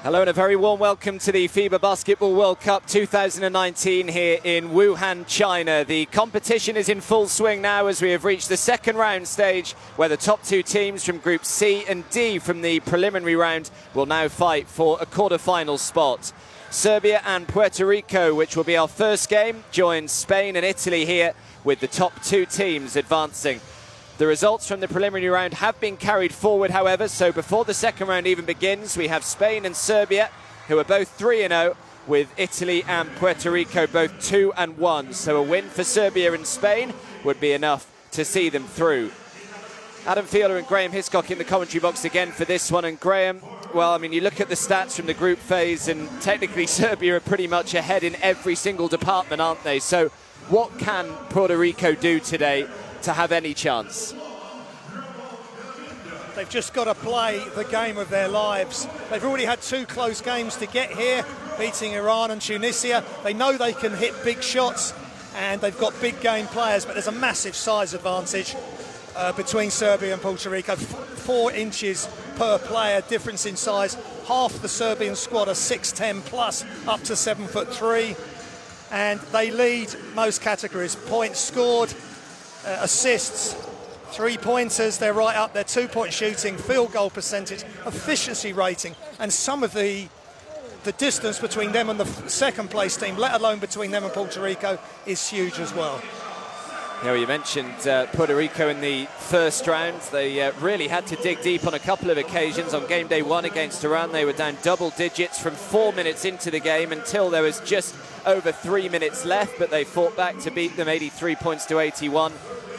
Hello and a very warm welcome to the FIBA Basketball World Cup 2019 here in Wuhan, China. The competition is in full swing now as we have reached the second round stage, where the top two teams from Group C and D from the preliminary round will now fight for a quarter-final spot. Serbia and Puerto Rico, which will be our first game, joins Spain and Italy here, with the top two teams advancing. The results from the preliminary round have been carried forward, however, so before the second round even begins, we have Spain and Serbia, who are both 3-0, with Italy and Puerto Rico both 2-1. So a win for Serbia and Spain would be enough to see them through. Adam Fielder and Graham Hiscock in the commentary box again for this one. And Graham, well, I mean, you look at the stats from the group phase, and technically Serbia are pretty much ahead in every single department, aren't they? So what can Puerto Rico do today to have any chance? They've just got to play the game of their lives. They've already had two close games to get here, beating Iran and Tunisia. They know they can hit big shots, and they've got big game players, but there's a massive size advantage between Serbia and Puerto Rico. 4 inches per player difference in size. Half the Serbian squad are 6'10 plus, up to 7'3", and they lead most categories: points scored, assists, 3-pointers, they're right up there, 2-point shooting, field goal percentage, efficiency rating, and some of the distance between them and the second place team, let alone between them and Puerto Rico, is huge as well. Yeah, well, you mentioned Puerto Rico in the first round. They really had to dig deep on a couple of occasions. On game day 1 against Iran, they were down double digits from 4 minutes into the game until there was just over 3 minutes left, but they fought back to beat them 83 points to 81.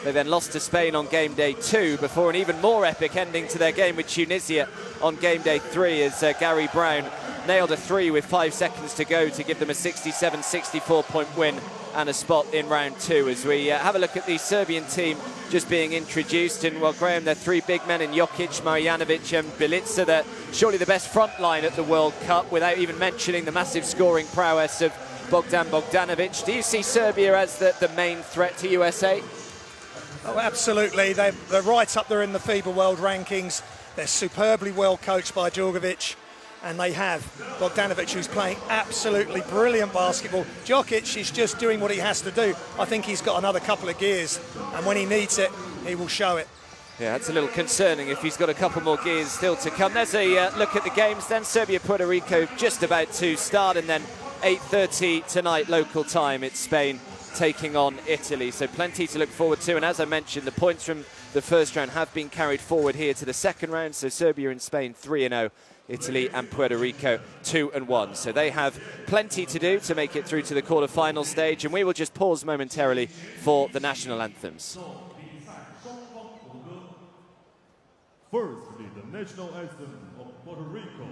They then lost to Spain on game day 2 before an even more epic ending to their game with Tunisia on game day 3, as Gary Brown nailed a 3 with 5 seconds to go to give them a 67-64 point win and a spot in round 2. As we have a look at the Serbian team just being introduced, and well, Graham, they're 3 big men in Jokic, Marjanovic and Bilica. They're surely the best front line at the World Cup, without even mentioning the massive scoring prowess of Bogdan Bogdanovic. Do you see Serbia as the main threat to USA? Oh, absolutely. They're right up there in the FIBA World Rankings. They're superbly well coached by Djurgovic, and they have Bogdanovic, who's playing absolutely brilliant basketball. Jokic is just doing what he has to do. I think he's got another couple of gears, and when he needs it, he will show it. Yeah, that's a little concerning if he's got a couple more gears still to come. There's a look at the games then. Serbia, Puerto Rico just about to start, and then 8:30 tonight local time, it's Spain taking on Italy. So plenty to look forward to, and as I mentioned, the points from the first round have been carried forward here to the second round. So Serbia and Spain 3-0, Italy and Puerto Rico 2-1. So they have plenty to do to make it through to the quarter-final stage, and we will just pause momentarily for the national anthems. Firstly, the national anthem of Puerto Rico.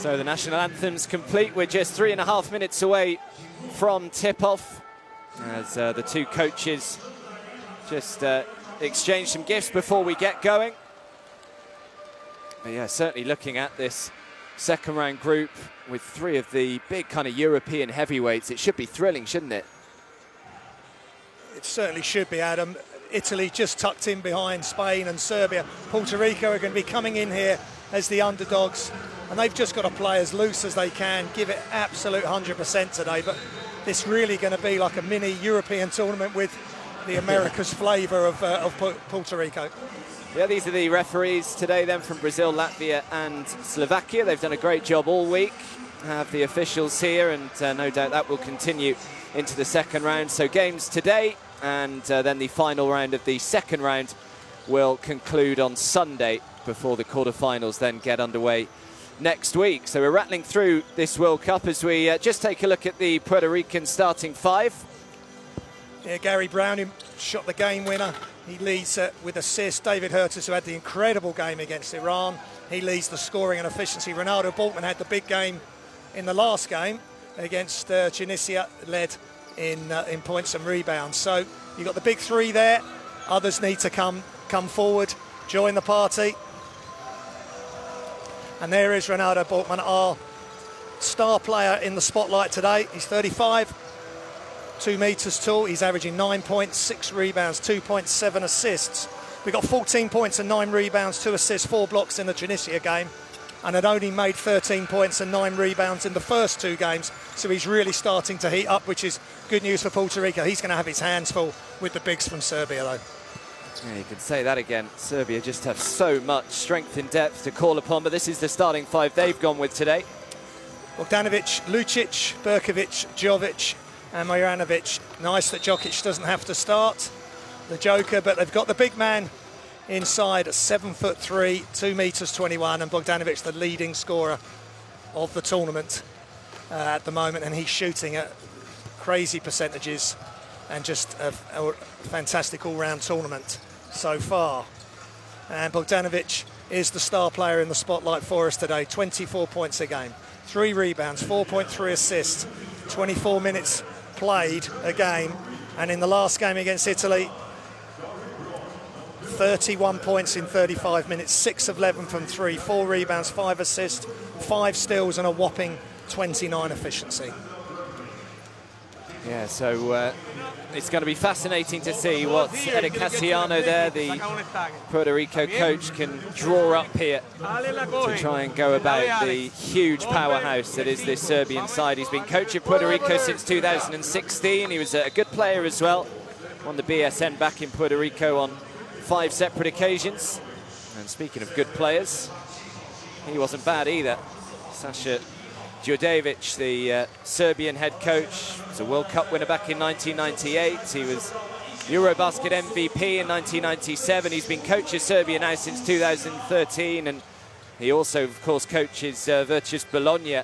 So the national anthem's complete. We're just 3.5 minutes away from tip-off as the two coaches just exchange some gifts before we get going. But yeah, certainly looking at this second round group with three of the big kind of European heavyweights, it should be thrilling, shouldn't it? It certainly should be, Adam. Italy just tucked in behind Spain and Serbia. Puerto Rico are going to be coming in here as the underdogs, and they've just got to play as loose as they can, give it absolute 100% today. But this really going to be like a mini European tournament with the America's flavour of Puerto Rico. Yeah, these are the referees today then from Brazil, Latvia and Slovakia. They've done a great job all week. Have the officials here, and no doubt that will continue into the second round. So games today, and then the final round of the second round will conclude on Sunday before the quarterfinals then get underway next week. So we're rattling through this World Cup as we just take a look at the Puerto Rican starting five. Yeah, Gary Brown, who shot the game winner. He leads with assists. David Hurtis, who had the incredible game against Iran, he leads the scoring and efficiency. Ranade Portman had the big game in the last game against Tunisia, led in points and rebounds. So you've got the big three there. Others need to come forward, join the party. And there is Ranade Portman, our star player in the spotlight today. He's 35. 2 metres tall. He's averaging 9 points, 6 rebounds, 2.7 assists. We got 14 points and 9 rebounds, 2 assists, 4 blocks in the Tunisia game, and had only made 13 points and 9 rebounds in the first 2 games. So he's really starting to heat up, which is good news for Puerto Rico. He's going to have his hands full with the bigs from Serbia, though. Yeah, you can say that again. Serbia just have so much strength and depth to call upon, but this is the starting five they've gone with today. Bogdanovic, Lucic, Berkovic, Jovic, and Marjanovic. Nice that Jokic doesn't have to start, the Joker, but they've got the big man inside at 7'3", 2 metres 21, and Bogdanovic the leading scorer of the tournament at the moment, and he's shooting at crazy percentages and just a fantastic all-round tournament so far. And Bogdanovic is the star player in the spotlight for us today. 24 points a game, 3 rebounds, 4.3 assists, 24 minutes played a game, and in the last game against Italy, 31 points in 35 minutes, 6 of 11 from 3, 4 rebounds, 5 assists, 5 steals, and a whopping 29 efficiency. Yeah, so it's going to be fascinating to see what Eric Casiano there, the Puerto Rico coach, can draw up here to try and go about the huge powerhouse that is this Serbian side. He's been coaching Puerto Rico since 2016. He was a good player as well. Won the BSN back in Puerto Rico on 5 separate occasions. And speaking of good players, he wasn't bad either. Sasha Djordjevic, the Serbian head coach, was a World Cup winner back in 1998. He was Eurobasket MVP in 1997. He's been coach of Serbia now since 2013, and he also, of course, coaches Virtus Bologna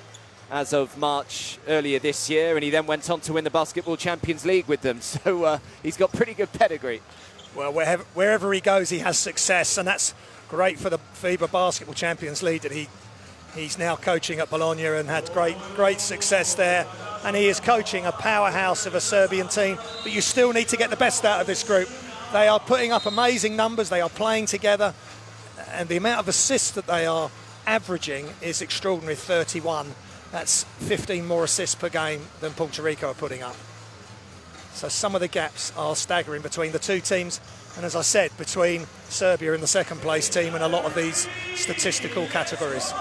as of March earlier this year, and he then went on to win the Basketball Champions League with them. So he's got pretty good pedigree. Well, wherever he goes, he has success, and that's great for the FIBA Basketball Champions League that he's now coaching at Bologna and had great success there. And he is coaching a powerhouse of a Serbian team, but you still need to get the best out of this group. They are putting up amazing numbers, they are playing together, and the amount of assists that they are averaging is extraordinary, 31. That's 15 more assists per game than Puerto Rico are putting up. So some of the gaps are staggering between the two teams, and as I said, between Serbia and the second place team in a lot of these statistical categories.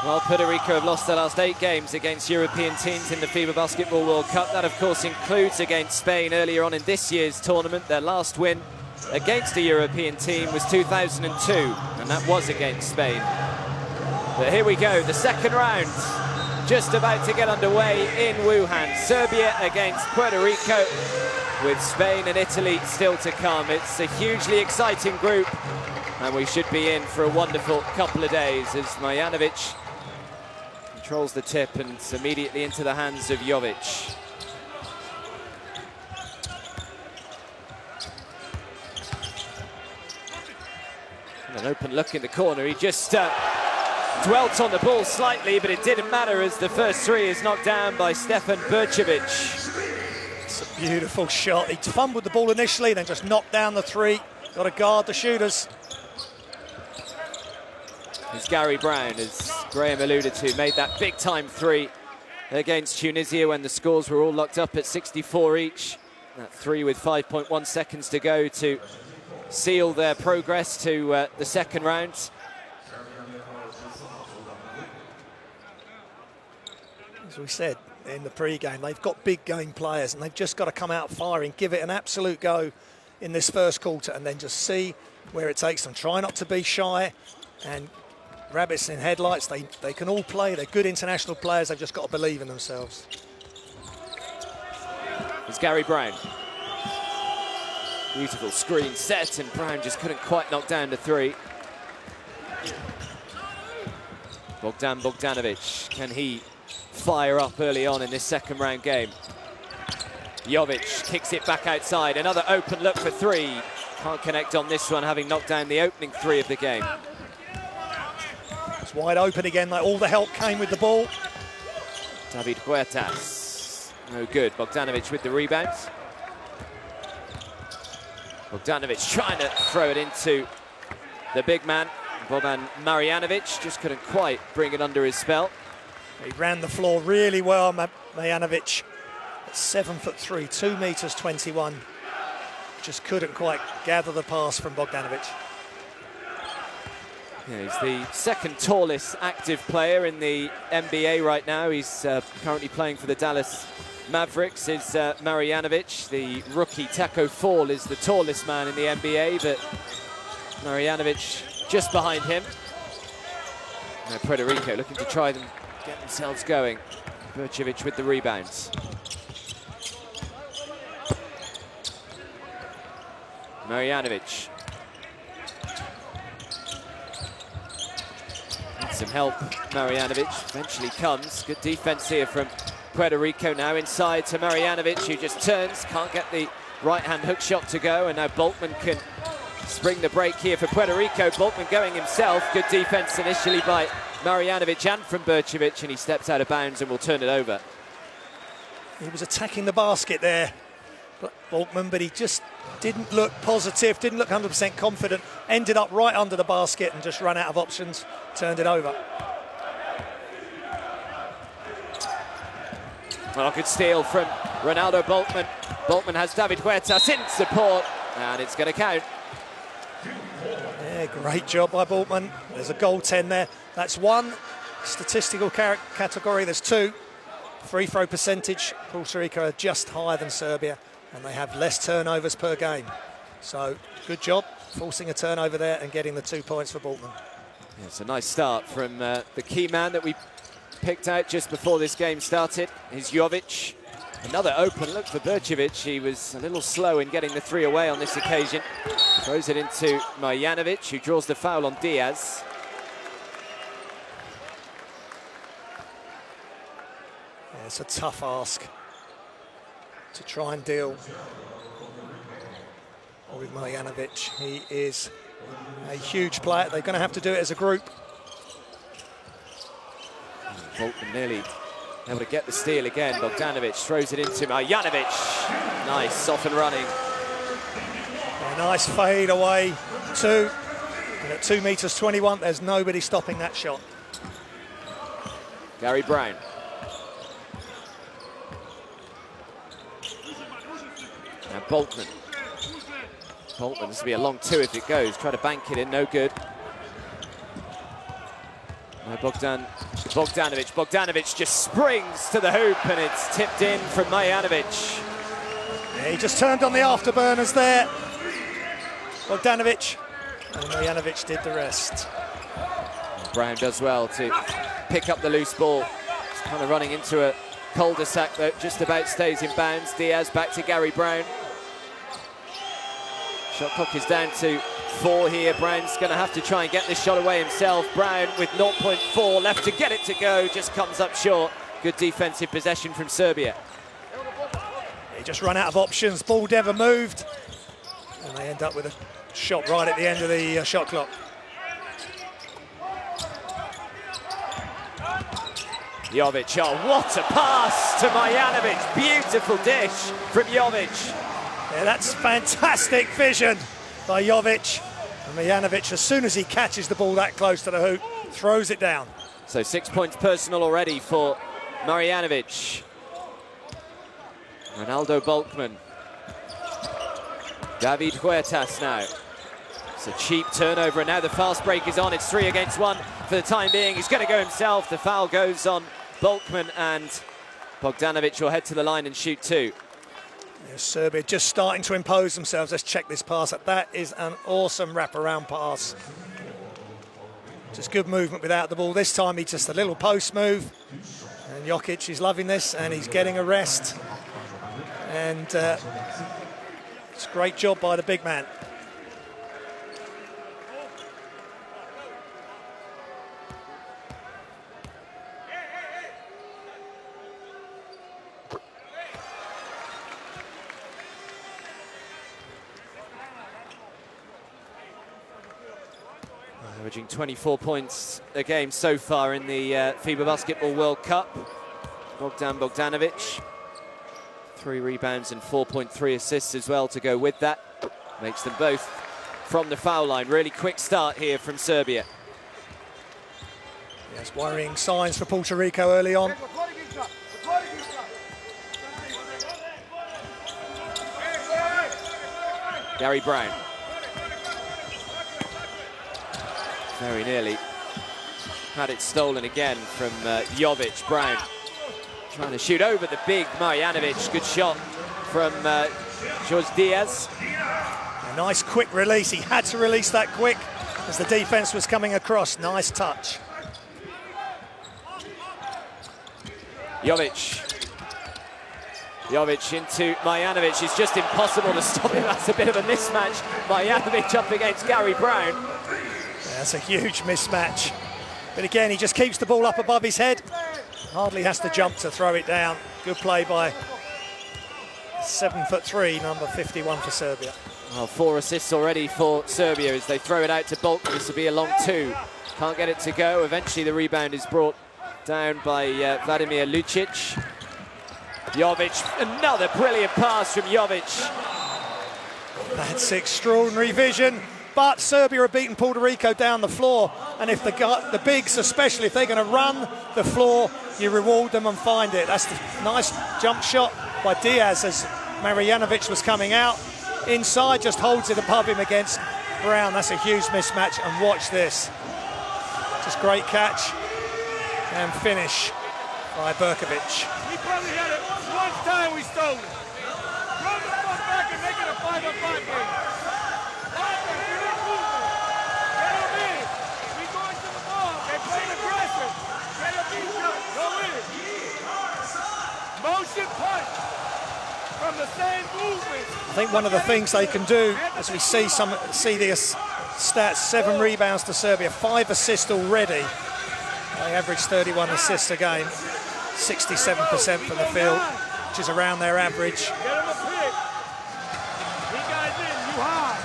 Well, Puerto Rico have lost their last 8 games against European teams in the FIBA Basketball World Cup. That, of course, includes against Spain earlier on in this year's tournament. Their last win against a European team was 2002, and that was against Spain. But here we go, the second round, just about to get underway in Wuhan. Serbia against Puerto Rico, with Spain and Italy still to come. It's a hugely exciting group, and we should be in for a wonderful couple of days as Marjanovic controls the tip and immediately into the hands of Jovic. And an open look in the corner. He just dwelt on the ball slightly, but it didn't matter as the first three is knocked down by Stefan Bercevic. It's a beautiful shot. He fumbled the ball initially, then just knocked down the three. Got to guard the shooters. As Gary Brown, as Graham alluded to, made that big-time three against Tunisia when the scores were all locked up at 64 each. That three with 5.1 seconds to go to seal their progress to the second round. As we said in the pre-game, they've got big game players and they've just got to come out firing, give it an absolute go in this first quarter and then just see where it takes them. Try not to be shy, and rabbits in headlights, they can all play. They're good international players. They've just got to believe in themselves. It's Gary Brown. Beautiful screen set, and Brown just couldn't quite knock down the three. Bogdanovic, can he fire up early on in this second round game? Jovic kicks it back outside. Another open look for three. Can't connect on this one, having knocked down the opening three of the game. It's wide open again. All the help came with the ball. David Huertas, no good. Bogdanovic with the rebound. Bogdanovic trying to throw it into the big man. Boban Marjanovic just couldn't quite bring it under his spell. He ran the floor really well, Marjanovic. At 7'3", 2 meters 21. Just couldn't quite gather the pass from Bogdanovic. Yeah, he's the second tallest active player in the NBA right now. He's currently playing for the Dallas Mavericks. Is Marjanovic. The rookie Taco Fall is the tallest man in the NBA, but Marjanovic just behind him. Now Puerto Rico looking to try them get themselves going. Bercevic with the rebounds. Marjanovic. Needs some help. Marjanovic eventually comes. Good defense here from Puerto Rico. Now inside to Marjanovic, who just turns, can't get the right-hand hook shot to go, and now Boltman can spring the break here for Puerto Rico. Boltman going himself. Good defense initially by Marjanovic and from Bercevic, and he steps out of bounds and will turn it over. He was attacking the basket there, Boltman, but he just didn't look positive, didn't look 100% confident, ended up right under the basket and just ran out of options, turned it over. Well, a good steal from Ronaldo Boltman. Boltman has David Huertas in support, and it's going to count. Yeah, great job by Boltman. There's a goal 10 there. That's one statistical category, there's two. Free throw percentage, Puerto Rico are just higher than Serbia, and they have less turnovers per game. So good job forcing a turnover there and getting the 2 points for Boltman. Yeah, it's a nice start from the key man that we picked out just before this game started. Is Jovic. Another open look for Bercevic. He was a little slow in getting the three away on this occasion. Throws it into Marjanovic, who draws the foul on Diaz. Yeah, it's a tough ask to try and deal with Marjanovic. He is a huge player. They're going to have to do it as a group. Boltman nearly able to get the steal again. Bogdanovic throws it into Marjanovic. Nice, off and running. A nice fade away, two. And at 2 meters 21, there's nobody stopping that shot. Gary Brown. Now Boltman. Boltman, this will be a long two if it goes. Try to bank it in, no good. Now Bogdanovic. Bogdanovic just springs to the hoop and it's tipped in from Marjanovic. Yeah, he just turned on the afterburners there. Bogdanovic, and Marjanovic did the rest. Brown does well to pick up the loose ball. It's kind of running into a cul-de-sac that just about stays in bounds. Diaz back to Gary Brown. Shot clock is down to 4 here. Brown's going to have to try and get this shot away himself. Brown with 0.4 left to get it to go, just comes up short. Good defensive possession from Serbia. He just ran out of options, ball never moved, and they end up with a shot right at the end of the shot clock. Jovic, oh, what a pass to Marjanovic. Beautiful dish from Jovic. Yeah, that's fantastic vision by Jovic. And Marjanovic, as soon as he catches the ball that close to the hoop, throws it down. So 6 points personal already for Marjanovic. Ronaldo Bolkman. David Huertas now. It's a cheap turnover, and now the fast break is on. It's 3 against 1 for the time being. He's going to go himself. The foul goes on Bolkman, and Bogdanovic will head to the line and shoot 2. Yeah, Serbia just starting to impose themselves. Let's check this pass. That is an awesome wraparound pass. Just good movement without the ball. This time he just a little post move. And Jokic is loving this, and he's getting a rest. And it's a great job by the big man. Averaging 24 points a game so far in the FIBA Basketball World Cup. Bogdanovic. 3 rebounds and 4.3 assists as well to go with that. Makes them both from the foul line. Really quick start here from Serbia. Yes, worrying signs for Puerto Rico early on. Gary Brown. Very nearly had it stolen again from Jovic. Brown trying to shoot over the big Marjanovic. Good shot from Jorge Diaz. A nice quick release. He had to release that quick as the defense was coming across. Nice touch. Jovic into Marjanovic. It's just impossible to stop him. That's a bit of a mismatch. Marjanovic up against Gary Brown. That's a huge mismatch. But again, he just keeps the ball up above his head. Hardly has to jump to throw it down. Good play by 7'3", number 51 for Serbia. Well, 4 assists already for Serbia as they throw it out to Bolkman. This will be a long 2. Can't get it to go. Eventually the rebound is brought down by Vladimir Lucic. Jovic, another brilliant pass from Jovic. That's extraordinary vision. But Serbia are beating Puerto Rico down the floor, and if the bigs, especially if they're going to run the floor, you reward them and find it. That's the nice jump shot by Diaz as Marjanovic was coming out. Inside, just holds it above him against Brown. That's a huge mismatch, and watch this. Just great catch and finish by Berkovic. We probably had it one time we stole it. Run the fuck back and make it a 5-on-5 game. Motion punch from the same movement. I think one of the things they can do, as we see the stats, 7 rebounds to Serbia, 5 assists already. They average 31 assists a game, 67% from the field, which is around their average. Get him a pick. He got in, you high.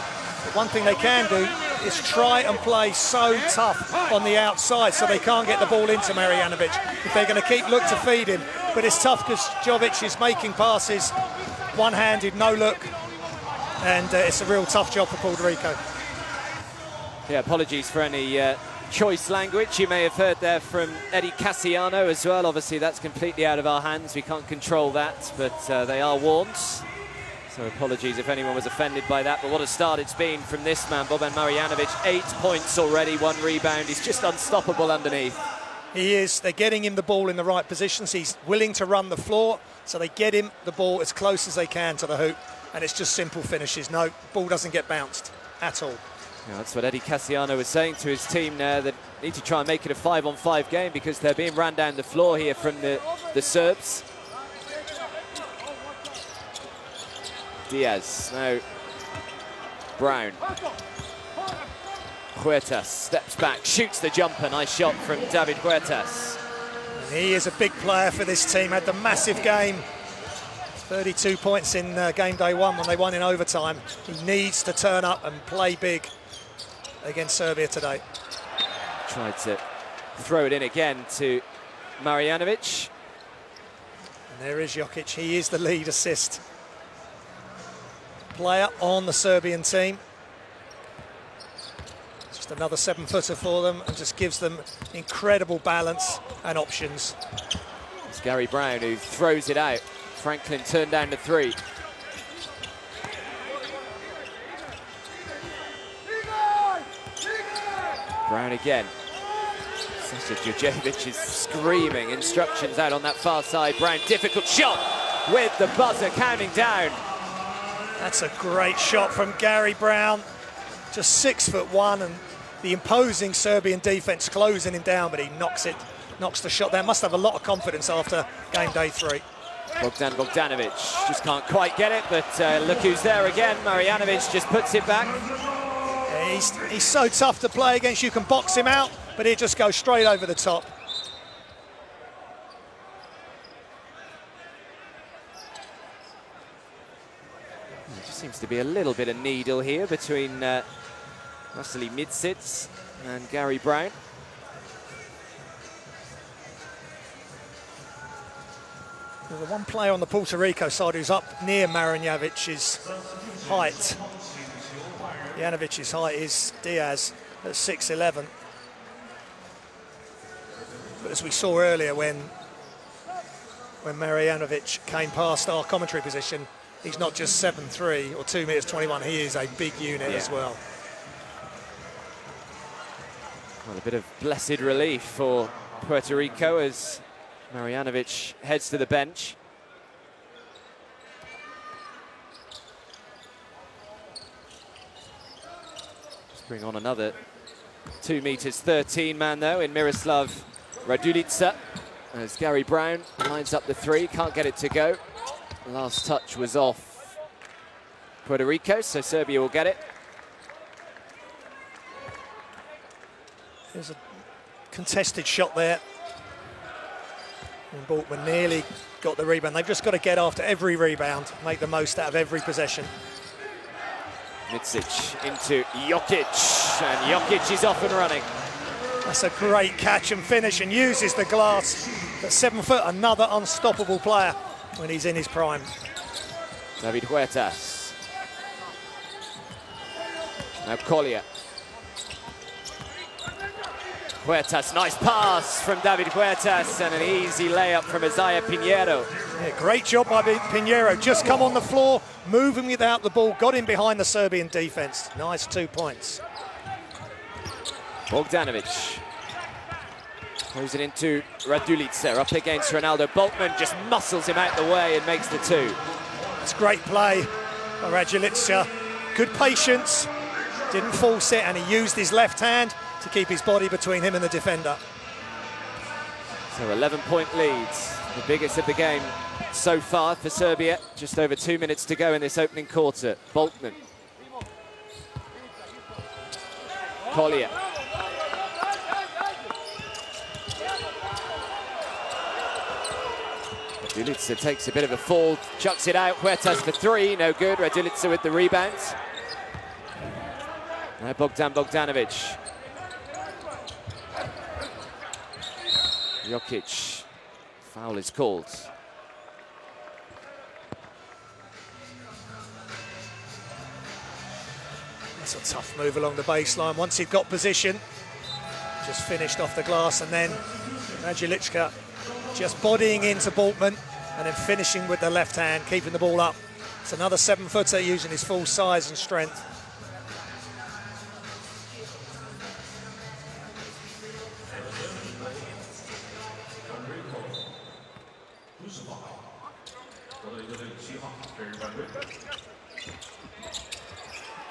One thing they can do is try and play so tough on the outside so they can't get the ball into Marjanovic if they're going to look to feed him. But it's tough because Jovic is making passes one-handed, no look, and it's a real tough job for Puerto Rico. Yeah, apologies for any choice language you may have heard there from Eddie Cassiano as well. Obviously that's completely out of our hands, we can't control that, but they are warned. So apologies if anyone was offended by that, but what a start it's been from this man, Boban Marjanovic. 8 points already, 1 rebound. He's just unstoppable underneath. He is. They're getting him the ball in the right positions. He's willing to run the floor, so they get him the ball as close as they can to the hoop, and it's just simple finishes. No, ball doesn't get bounced at all. Yeah, that's what Eddie Cassiano was saying to his team there, that need to try and make it a 5-on-5 game because they're being ran down the floor here from the Serbs. Diaz, now Brown. Huertas steps back, shoots the jumper. Nice shot from David Huertas. And he is a big player for this team, had the massive game. 32 points in game day 1 when they won in overtime. He needs to turn up and play big against Serbia today. Tried to throw it in again to Marjanovic. And there is Jokic. He is the lead assist player on the Serbian team. Just another 7-footer for them and just gives them incredible balance and options. It's Gary Brown who throws it out. Franklin turned down to 3. Brown again. Sasha Djurjevic is screaming instructions out on that far side. Brown, difficult shot with the buzzer counting down. That's a great shot from Gary Brown. Just 6'1", and the imposing Serbian defence closing him down, but he knocks the shot down. Must have a lot of confidence after game day 3. Bogdanovic just can't quite get it, but look who's there again. Marjanovic just puts it back. Yeah, he's so tough to play against. You can box him out, but he just goes straight over the top. There just seems to be a little bit of needle here between Vasily Mitsic and Gary Brown. There's the one player on the Puerto Rico side who's up near Marjanovic's height. Janovic's height is Diaz at 6'11". But as we saw earlier, when Marjanovic came past our commentary position, he's not just 7'3" or 2 meters 21. He is a big unit as well. Well, a bit of blessed relief for Puerto Rico as Marjanovic heads to the bench. Let's bring on another 2 meters 13 man though in Miroslav Radulica as Gary Brown lines up the 3, can't get it to go. The last touch was off Puerto Rico, so Serbia will get it. There's a contested shot there. And Portman nearly got the rebound. They've just got to get after every rebound, make the most out of every possession. Mitsic into Jokic, and Jokic is off and running. That's a great catch and finish, and uses the glass. At 7 foot, another unstoppable player when he's in his prime. David Huertas. Now Collier. Huertas, nice pass from David Huertas and an easy layup from Isaiah Pinero. Yeah, great job by Pinero. Just come on the floor, moving without the ball, got in behind the Serbian defence. Nice 2 points. Bogdanovic. Throws it into Radulica, up against Ronaldo. Boltman just muscles him out the way and makes the 2. It's great play by Radulica. Good patience, didn't force it, and he used his left hand to keep his body between him and the defender. So 11-point leads, the biggest of the game so far for Serbia. Just over 2 minutes to go in this opening quarter. Boltman. Collier. Radulica takes a bit of a fall, chucks it out. Huertas for 3, no good. Radulica with the rebounds. Now Bogdanovic. Jokic, foul is called. That's a tough move along the baseline. Once he'd got position, just finished off the glass, and then Radulica just bodying into Portman and then finishing with the left hand, keeping the ball up. It's another 7-footer using his full size and strength.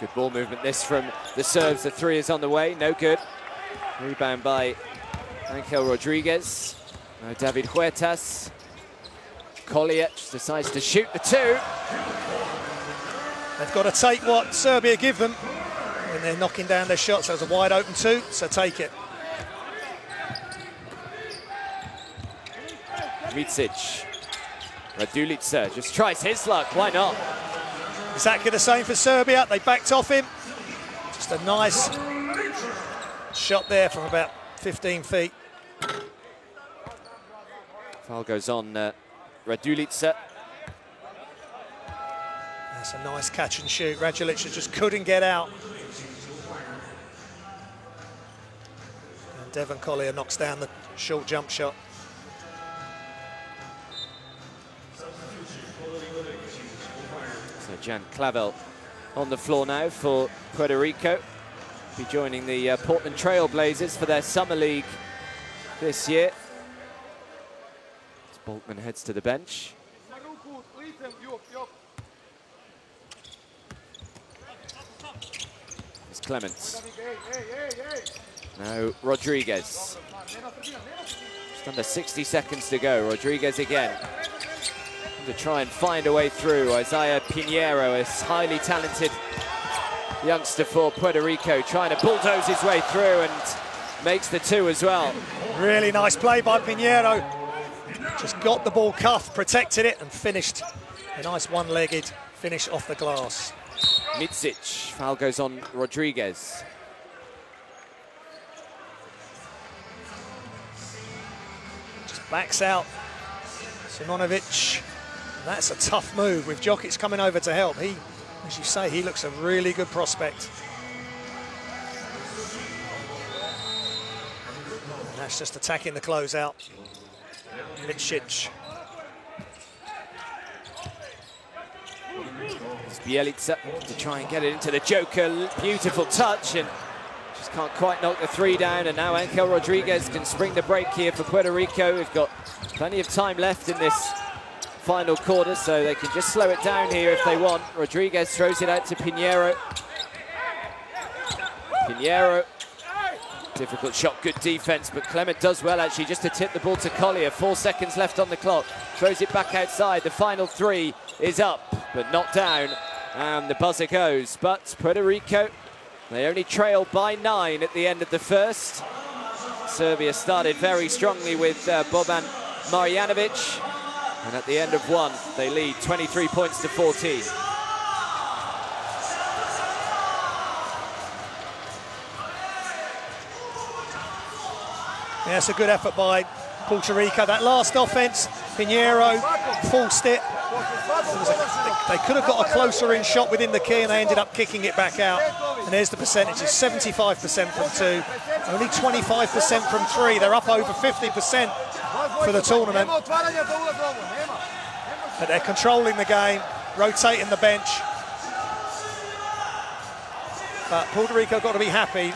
Good ball movement this from the Serbs. The 3 is on the way, no good. Rebound by Angel Rodriguez. Now David Huertas. Collier just decides to shoot the 2. They've got to take what Serbia give them when they're knocking down their shots. That was a wide open 2, so take it. Mitsic. Radulica just tries his luck, why not? Exactly the same for Serbia. They backed off him. Just a nice shot there from about 15 feet. Foul goes on Radulica. That's a nice catch and shoot. Radulica just couldn't get out. And Devon Collier knocks down the short jump shot. So Jan Clavel on the floor now for Puerto Rico. Be joining the Portland Trail Blazers for their Summer League this year. As Boltman heads to the bench. It's Clements. Now Rodriguez. Just under 60 seconds to go. Rodriguez again. To try and find a way through. Isaiah Pinero, a highly talented youngster for Puerto Rico, trying to bulldoze his way through and makes the two as well. Really nice play by Pinero. Just got the ball cuffed, protected it and finished. A nice one-legged finish off the glass. Mitsic, foul goes on Rodriguez. Just backs out Simonovic. That's a tough move with Jokic coming over to help. He, as you say, he looks a really good prospect. And that's just attacking the closeout. Mitsic. Bielica to try and get it into the Joker. Beautiful touch and just can't quite knock the three down. And now Angel Rodriguez can spring the break here for Puerto Rico. We've got plenty of time left in this final quarter, so they can just slow it down here if they want. Rodriguez throws it out to Pinero. Pinero, difficult shot, good defense, but Clement does well actually just to tip the ball to Collier. 4 seconds left on the clock. Throws it back outside. The final three is up, but not down. And the buzzer goes, but Puerto Rico, they only trail by 9 at the end of the first. Serbia started very strongly with Boban Marjanovic. And at the end of one, they lead 23 points to 14. Yeah, it's a good effort by Puerto Rico. That last offense, Pinero forced it. They could have got a closer in shot within the key and they ended up kicking it back out. And there's the percentages, 75% from two, only 25% from three. They're up over 50% for the tournament. But they're controlling the game, rotating the bench. But Puerto Rico got to be happy,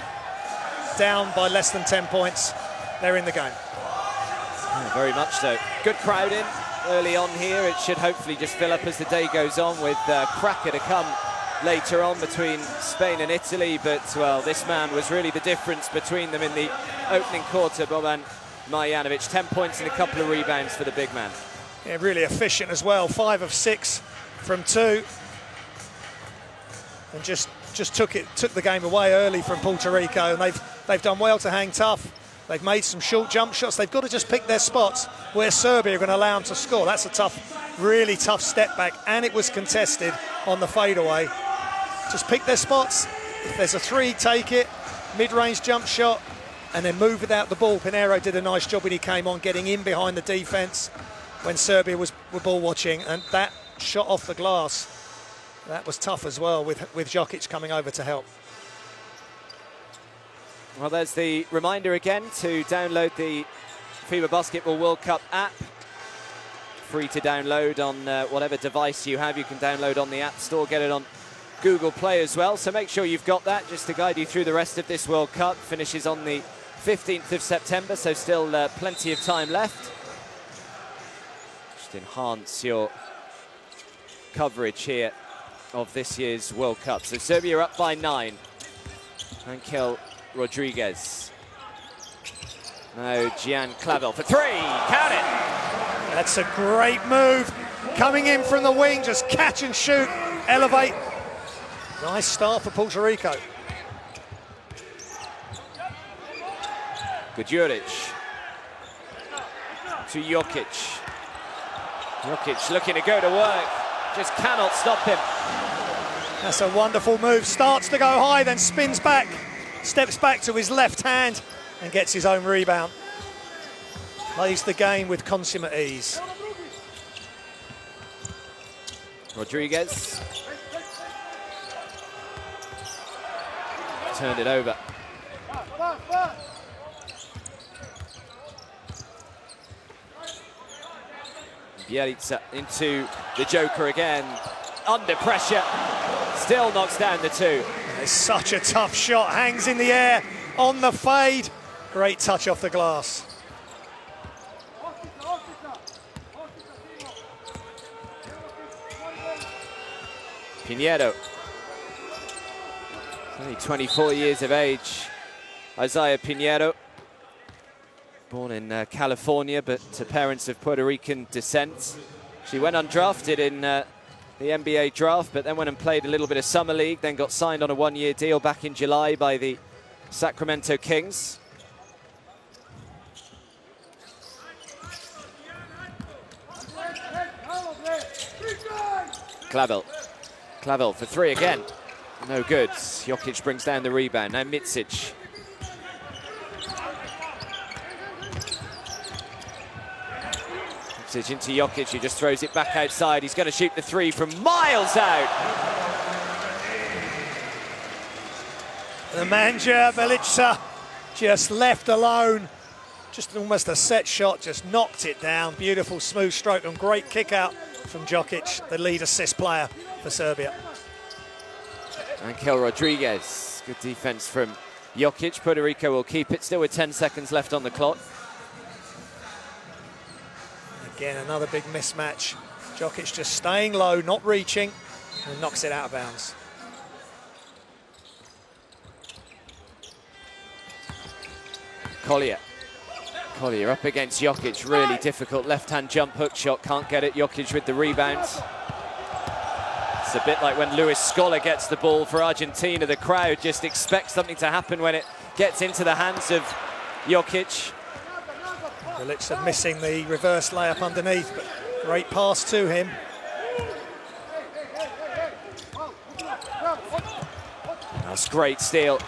down by less than 10 points. They're in the game. Yeah, very much so. Good crowd in early on here. It should hopefully just fill up as the day goes on, with cracker to come later on between Spain and Italy. But, well, this man was really the difference between them in the opening quarter. Boban Marjanovic, 10 points and a couple of rebounds for the big man. Yeah, really efficient as well. 5 of 6 from two. And just took the game away early from Puerto Rico. And they've done well to hang tough. They've made some short jump shots. They've got to just pick their spots where Serbia are going to allow them to score. That's a tough, really tough step back. And it was contested on the fadeaway. Just pick their spots. If there's a three, take it. Mid-range jump shot. And then move without the ball. Pinero did a nice job when he came on, getting in behind the defence when Serbia were ball watching. And that shot off the glass, that was tough as well, with Jokic coming over to help. Well, there's the reminder again to download the FIBA Basketball World Cup app. Free to download on whatever device you have. You can download on the App Store, get it on Google Play as well. So make sure you've got that just to guide you through the rest of this World Cup. Finishes on the 15th of September, so still plenty of time left. Just enhance your coverage here of this year's World Cup. So Serbia are up by 9. Angel Rodriguez. Now Gian Clavel for three. Count it. That's a great move. Coming in from the wing, just catch and shoot, elevate. Nice start for Puerto Rico. Guduric to Jokic. Jokic looking to go to work. Just cannot stop him. That's a wonderful move. Starts to go high, then spins back. Steps back to his left hand and gets his own rebound. Plays the game with consummate ease. Rodriguez. Turned it over. Bielica into the Joker again. Under pressure. Still knocks down the two. It's such a tough shot. Hangs in the air on the fade. Great touch off the glass. Pinero. Only 24 years of age. Isaiah Pinero. Born in California, but to parents of Puerto Rican descent. She went undrafted in the NBA draft, but then went and played a little bit of summer league, then got signed on a one-year deal back in July by the Sacramento Kings. Clavel for three again. No good. Jokic brings down the rebound. Now Micic. Micic into Jokic, he just throws it back outside. He's going to shoot the three from miles out. The manager, Bielica, just left alone. Just almost a set shot, just knocked it down. Beautiful smooth stroke and great kick out from Jokic, the lead assist player for Serbia. Ankel Rodriguez, good defense from Jokic. Puerto Rico will keep it, still with 10 seconds left on the clock. Again, another big mismatch. Jokic just staying low, not reaching, and knocks it out of bounds. Collier up against Jokic, really difficult left-hand jump hook shot, can't get it. Jokic with the rebounds. It's a bit like when Luis Scola gets the ball for Argentina. The crowd just expects something to happen when it gets into the hands of Jokic. Bielica missing the reverse layup underneath, but great pass to him. That's great steal.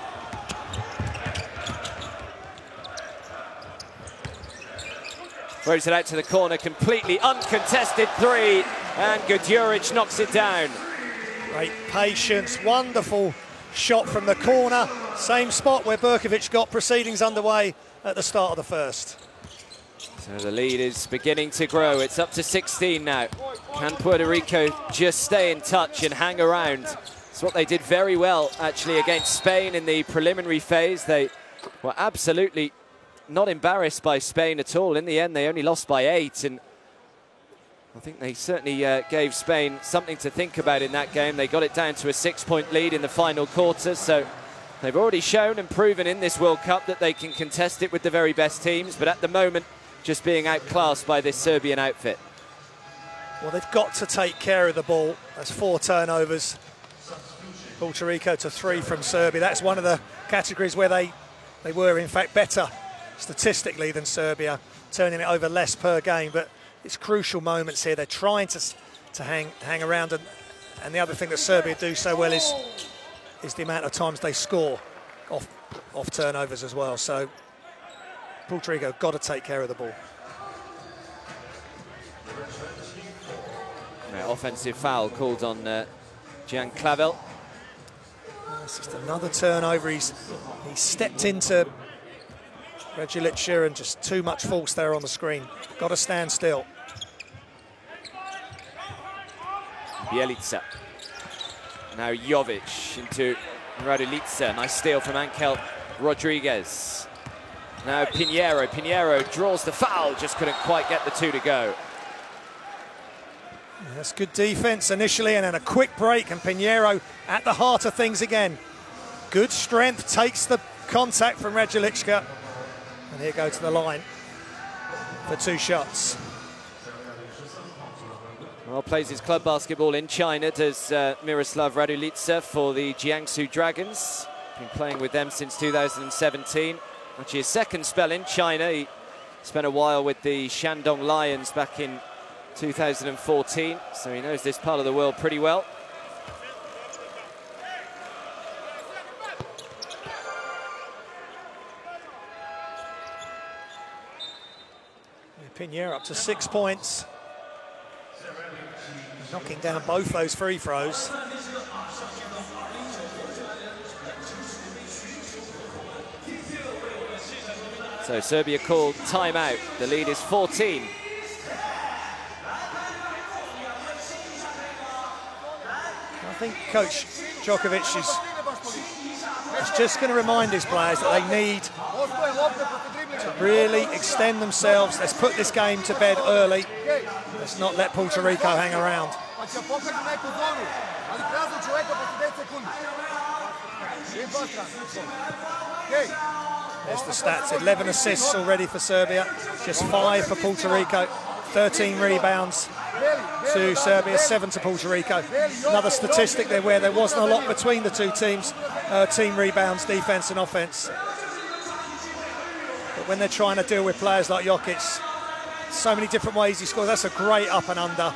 Throws it out to the corner, completely uncontested three, and Guduric knocks it down. Great patience, wonderful shot from the corner. Same spot where Berkovic got proceedings underway at the start of the first. So the lead is beginning to grow. It's up to 16 now. Can Puerto Rico just stay in touch and hang around? It's what they did very well, actually, against Spain in the preliminary phase. They were absolutely not embarrassed by Spain at all. In the end, they only lost by 8, and I think they certainly gave Spain something to think about in that game. They got it down to a 6-point lead in the final quarter, so they've already shown and proven in this World Cup that they can contest it with the very best teams, but at the moment, just being outclassed by this Serbian outfit. Well, they've got to take care of the ball. That's 4 turnovers. Puerto Rico to 3 from Serbia. That's one of the categories where they were, in fact, better statistically than Serbia, turning it over less per game, but it's crucial moments here. They're trying to hang around, and the other thing that Serbia do so well is the amount of times they score off turnovers as well. So Puerto Rico got to take care of the ball. Offensive foul called on Gian Clavel. It's just another turnover. He stepped into Regulic and just too much force there on the screen. Got to stand still. Bielica. Now Jovic into Radulica. Nice steal from Ankel Rodriguez. Now Pinero. Pinero draws the foul, just couldn't quite get the two to go. That's good defense initially, and then a quick break, and Pinero at the heart of things again. Good strength, takes the contact from Regulic, and he'll go to the line for 2 shots. Well, plays his club basketball in China, does Miroslav Radulica for the Jiangsu Dragons. Been playing with them since 2017. Actually, his second spell in China. He spent a while with the Shandong Lions back in 2014, so he knows this part of the world pretty well. Pinero up to 6 points. Knocking down both those free throws. So Serbia called timeout. The lead is 14. I think Coach Djokovic is just going to remind his players that they need to really extend themselves. Let's put this game to bed early. Let's not let Puerto Rico hang around. There's the stats, 11 assists already for Serbia, just 5 for Puerto Rico, 13 rebounds to Serbia, 7 to Puerto Rico. Another statistic there where there wasn't a lot between the two teams, team rebounds, defense and offense. But when they're trying to deal with players like Jokic, so many different ways he scores. That's a great up and under.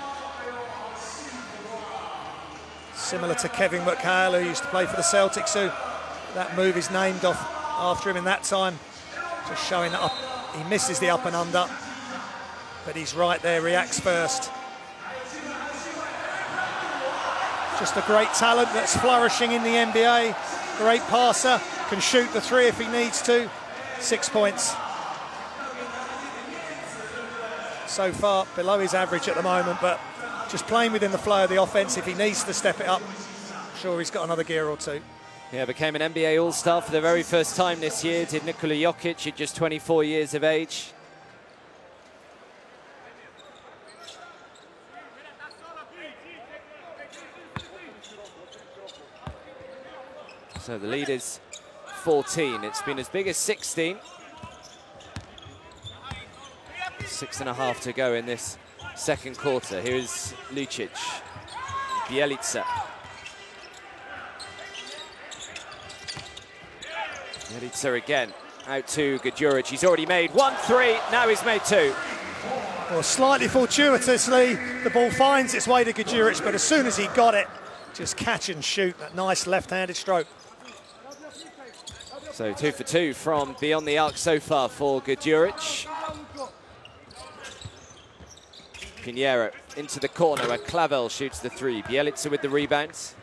Similar to Kevin McHale, who used to play for the Celtics, who that move is named after him in that time. Just showing that he misses the up and under, but he's right there, reacts first. Just a great talent that's flourishing in the NBA. Great passer, can shoot the three if he needs to. 6 points. So far below his average at the moment, but just playing within the flow of the offense. If he needs to step it up, I'm sure he's got another gear or two. Yeah, became an NBA All-Star for the very first time this year. Did Nikola Jokic at just 24 years of age. So the lead is 14. It's been as big as 16. 6.5 to go in this second quarter. Here is Lucic. Bjelica. Bjelica again. Out to Guduric. He's already made 1-3. Now he's made 2. Well, slightly fortuitously, the ball finds its way to Guduric, but as soon as he got it, just catch and shoot. That nice left-handed stroke. So 2 for 2 from beyond the arc so far for Guduric. Pinero into the corner where Clavel shoots the 3. Bjelica with the rebounds.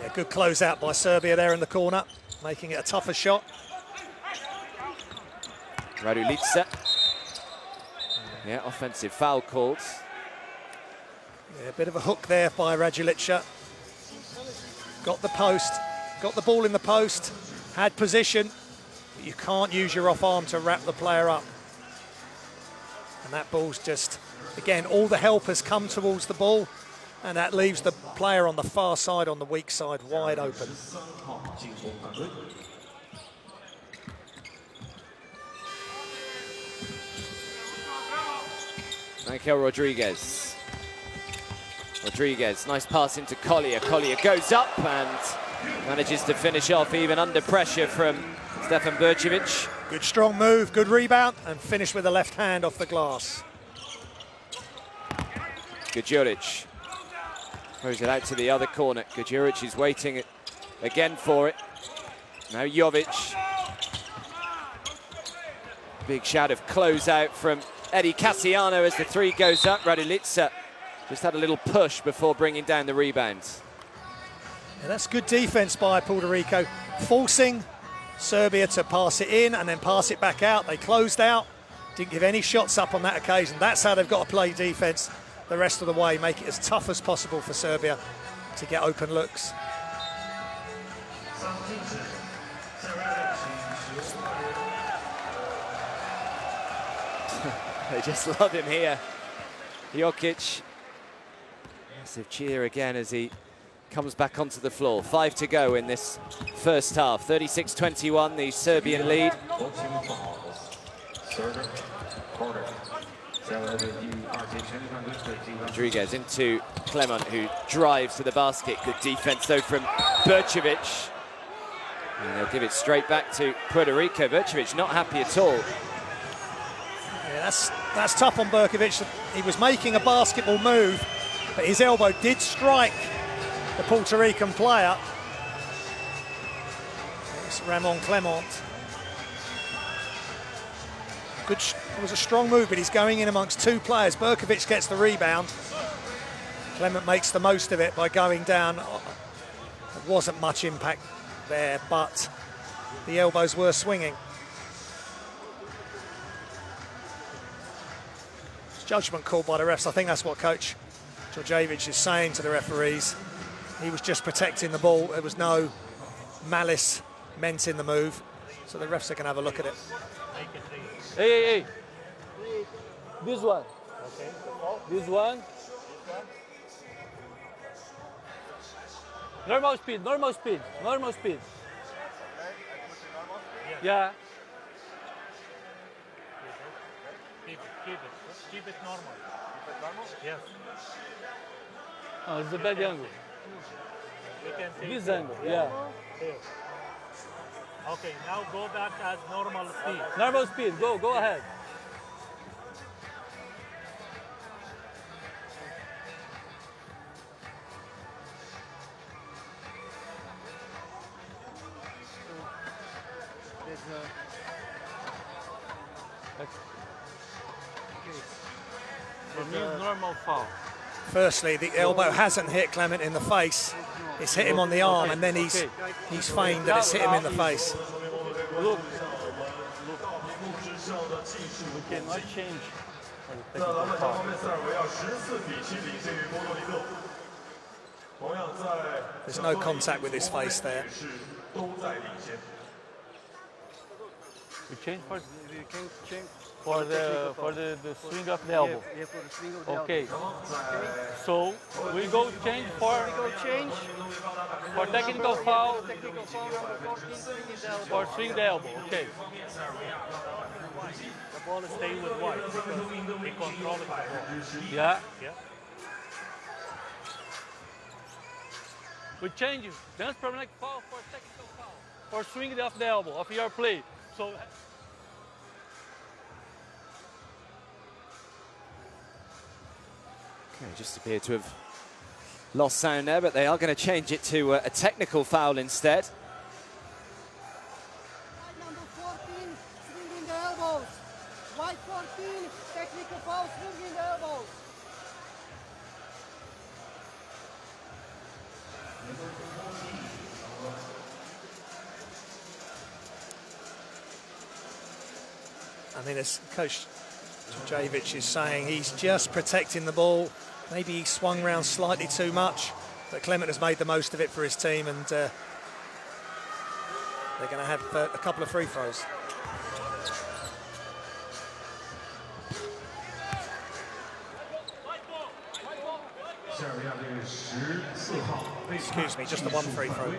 Yeah, good closeout by Serbia there in the corner, making it a tougher shot. Radulica. Yeah, offensive foul called. Yeah, a bit of a hook there by Radulica. Got the post, got the ball in the post, had position, but you can't use your off arm to wrap the player up. And that ball's just, again, all the help has come towards the ball, and that leaves the player on the far side, on the weak side, wide open. Michael Rodriguez. Rodriguez, nice pass into Collier. Collier goes up and manages to finish off even under pressure from Stefan Burcevic. Good strong move, good rebound, and finish with the left hand off the glass. Guduric throws it out to the other corner. Guduric is waiting again for it. Now Jovic. Big shout of closeout from Eddie Cassiano as the 3 goes up. Radulica just had a little push before bringing down the rebounds. Yeah, that's good defense by Puerto Rico, forcing Serbia to pass it in and then pass it back out. They closed out, didn't give any shots up on that occasion. That's how they've got to play defense the rest of the way, make it as tough as possible for Serbia to get open looks. They just love him here. Jokic. Massive cheer again as he comes back onto the floor. 5 to go in this first half. 36-21, the Serbian lead. Rodriguez into Clement, who drives to the basket. Good defense, though, from Burcevic. And they'll give it straight back to Puerto Rico. Burcevic not happy at all. Yeah, that's tough on Burcevic. He was making a basketball move, but his elbow did strike the Puerto Rican player. It's Ramon Clement. It was a strong move, but he's going in amongst two players. Berkovic gets the rebound. Clement makes the most of it by going down. There wasn't much impact there, but the elbows were swinging. Judgment called by the refs. I think that's what Coach Djordjevic is saying to the referees. He was just protecting the ball. There was no malice meant in the move. So the refs are going to have a look at it. Hey. This one. Okay. This one. Normal speed. Yeah. Keep it normal. Yes. Oh, it's a bad angle. You can see This angle, yeah. Here. Okay, now go back as normal speed. Normal speed, go ahead. Normal foul. Firstly, the elbow hasn't hit Clement in the face. It's hit him on the arm, and then he's feigned that it's hit him in the face. Look. We cannot change. There's no contact with his face there. We change for the swing of the elbow. Yeah, for the swing of the Okay. elbow. So we go change for technical foul Technical foul number 14, swing the elbow. or swing the elbow. Okay. The ball is staying with white because he controls the ball. Yeah. Yeah. We change dance permanent foul for technical foul or swing of the elbow of your play. So. Okay, just appear to have lost sound there, but they are going to change it to a technical foul instead. White number 14, swinging the elbows. White 14, technical foul, swinging the elbows. I mean, as Coach Djordjevic is saying, he's just protecting the ball. Maybe he swung round slightly too much, but Clement has made the most of it for his team, and they're going to have a couple of free throws. Excuse me, just the one free throw.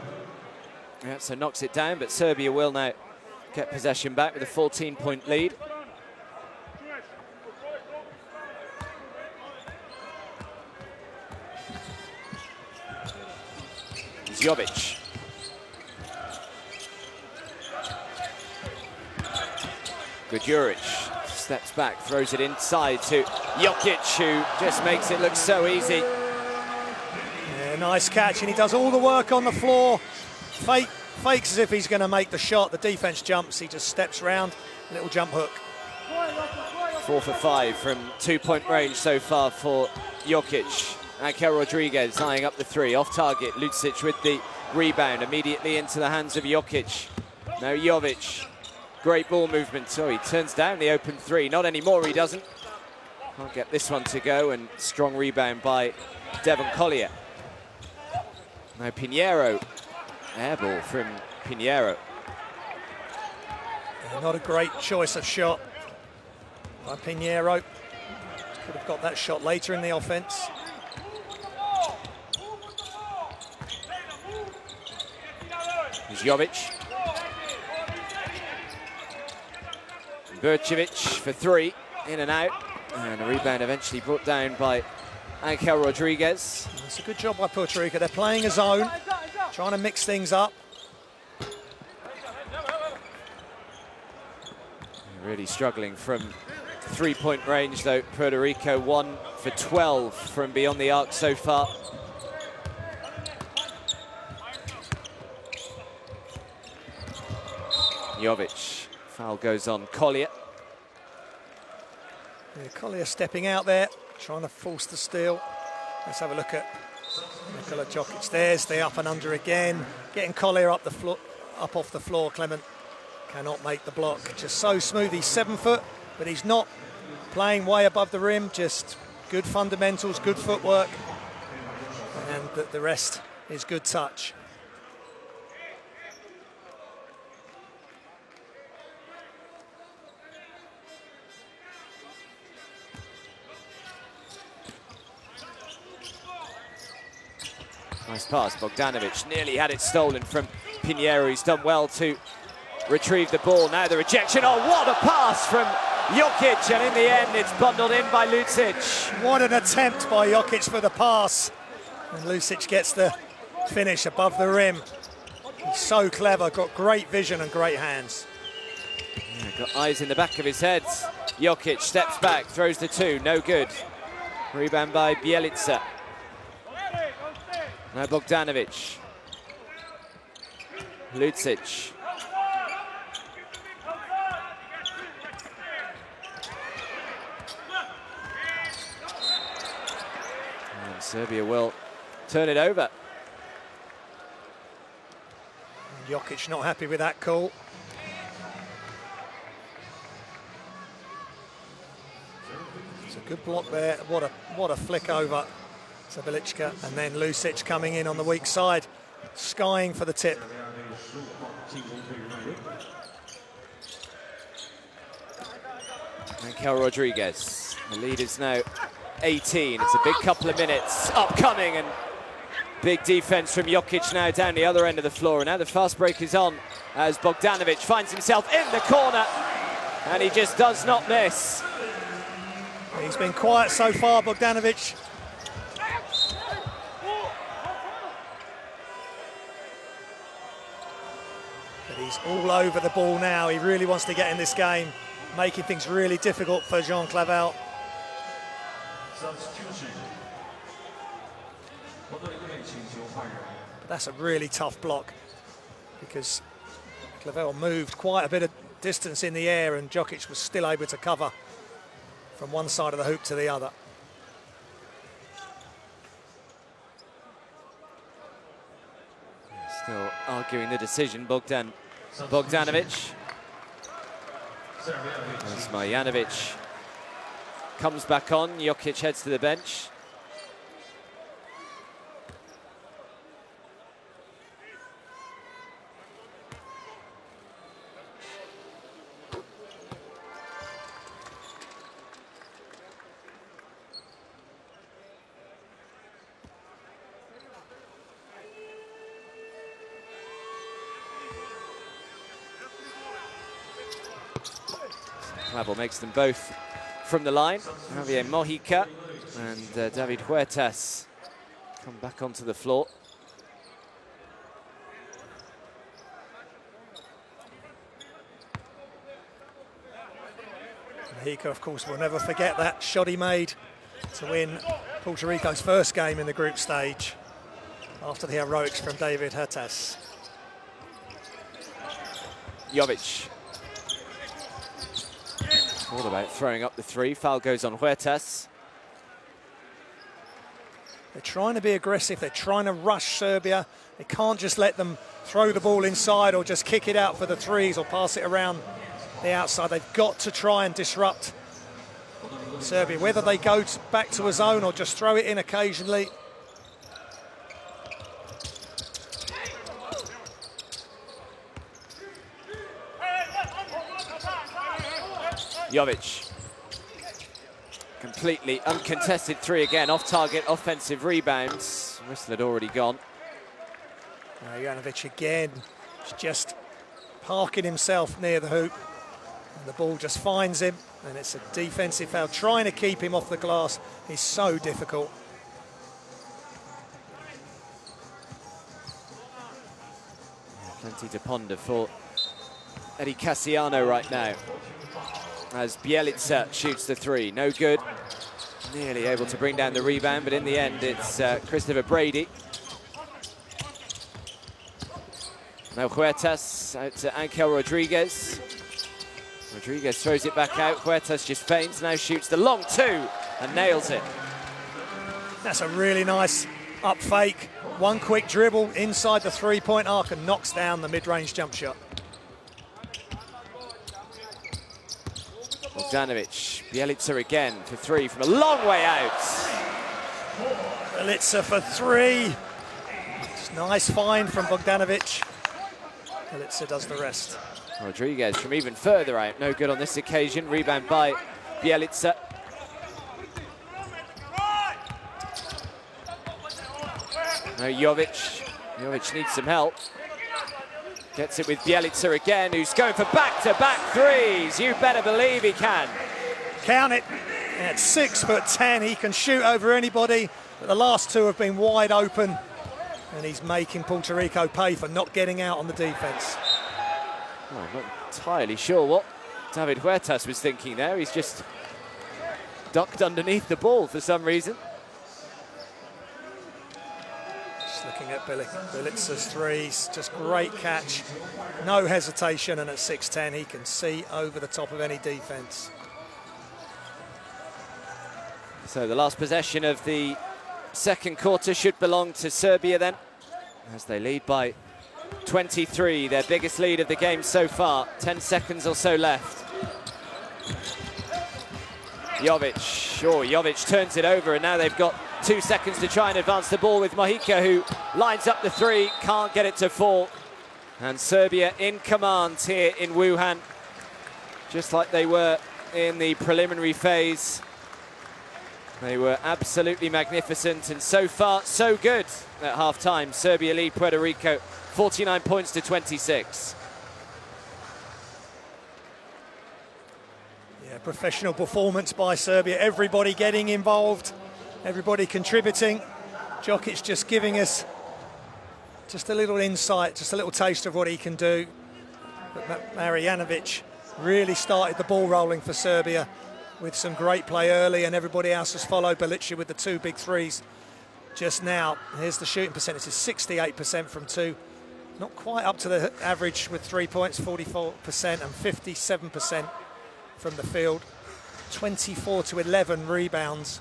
Yeah, so knocks it down, but Serbia will now get possession back with a 14-point lead. Jovic. Guduric steps back, throws it inside to Jokic, who just makes it look so easy. Yeah, nice catch, and he does all the work on the floor. Fakes as if he's going to make the shot. The defense jumps, he just steps round, little jump hook. 4 for 5 from 2-point range so far for Jokic. Angel Rodriguez eyeing up the three, off target. Lucic with the rebound, immediately into the hands of Jokic. Now Jovic, great ball movement. So he turns down the open three. Not anymore, he doesn't. Can't get this one to go, and strong rebound by Devon Collier. Now Pinero, air ball from Pinero. Not a great choice of shot by Pinero. Could have got that shot later in the offense. Here's Jovic. Berkovic for three, in and out. And a rebound eventually brought down by Angel Rodriguez. It's a good job by Puerto Rico. They're playing a zone, trying to mix things up. Really struggling from 3-point range, though. Puerto Rico 1 for 12 from beyond the arc so far. Jovic, foul goes on Collier. Yeah, Collier stepping out there, trying to force the steal. Let's have a look at Nikola Jokic. There's the up and under again. Getting Collier up off the floor. Clement cannot make the block. Just so smooth. He's 7 foot, but he's not playing way above the rim. Just good fundamentals, good footwork, and the rest is good touch. Nice pass, Bogdanovic nearly had it stolen from Pinero. He's done well to retrieve the ball. Now the rejection. Oh, what a pass from Jokic, and in the end it's bundled in by Lucic. What an attempt by Jokic for the pass. And Lucic gets the finish above the rim. He's so clever, got great vision and great hands. Yeah, got eyes in the back of his head. Jokic steps back, throws the two, no good. Rebound by Bjelica. Now Bogdanovic. Lucic. And Serbia will turn it over. And Jokic not happy with that call. It's a good block there. What a flick over to Bjelica, and then Lucic coming in on the weak side, skying for the tip. Ankel Rodriguez. The lead is now 18. It's a big couple of minutes upcoming, and big defense from Jokic now down the other end of the floor. And now the fast break is on as Bogdanovic finds himself in the corner, and he just does not miss. He's been quiet so far, Bogdanovic. But he's all over the ball now. He really wants to get in this game, making things really difficult for Jean Clavel. But that's a really tough block, because Clavel moved quite a bit of distance in the air and Jokic was still able to cover from one side of the hoop to the other. Still arguing the decision, Bogdanovic. As Marjanovic comes back on, Jokic heads to the bench. Clavel makes them both from the line. Javier Mojica and David Huertas come back onto the floor. Mojica, of course, will never forget that shot he made to win Puerto Rico's first game in the group stage after the heroics from David Huertas. Jovic. All about throwing up the three. Foul goes on Huertas. They're trying to be aggressive. They're trying to rush Serbia. They can't just let them throw the ball inside or just kick it out for the threes or pass it around the outside. They've got to try and disrupt Serbia, whether they go back to a zone or just throw it in occasionally. Jovic. Completely uncontested three again, off-target offensive rebounds. Whistle had already gone. Marjanovic again, just parking himself near the hoop. And the ball just finds him, and it's a defensive foul. Trying to keep him off the glass is so difficult. Plenty to ponder for Eddie Cassiano right now, as Bjelica shoots the three. No good. Nearly able to bring down the rebound, but in the end it's Christopher Brady. Now Huertas out to Ankel Rodriguez. Rodriguez throws it back out. Huertas just feints, now shoots the long two and nails it. That's a really nice up fake. One quick dribble inside the three-point arc and knocks down the mid-range jump shot. Bogdanovic, Bjelica again for three from a long way out. Bjelica for three. It's nice find from Bogdanovic. Bjelica does the rest. Rodriguez from even further out, no good on this occasion. Rebound by Bjelica. No, Jovic. Jovic needs some help. Gets it with Bjelica again, who's going for back-to-back threes. You better believe he can. Count it. At 6'10", he can shoot over anybody, but the last two have been wide open, and he's making Puerto Rico pay for not getting out on the defense. Oh, I'm not entirely sure what David Huertas was thinking there. He's just ducked underneath the ball for some reason. Just looking at Bjelica's threes, just great catch. No hesitation, and at 6'10", he can see over the top of any defense. So the last possession of the second quarter should belong to Serbia then, as they lead by 23, their biggest lead of the game so far. 10 seconds or so left. Jovic, sure, Jovic turns it over, and now they've got 2 seconds to try and advance the ball with Mojica, who lines up the three, can't get it to fall. And Serbia in command here in Wuhan, just like they were in the preliminary phase. They were absolutely magnificent, and so far, so good at half-time. Serbia lead Puerto Rico 49 points to 26. Yeah, professional performance by Serbia. Everybody getting involved, everybody contributing. Djokic just giving us just a little insight, just a little taste of what he can do. But Marjanovic really started the ball rolling for Serbia with some great play early, and everybody else has followed. Bjelica with the two big threes just now. Here's the shooting percentage, is 68% from two. Not quite up to the average with 3 points, 44% and 57% from the field. 24 to 11 rebounds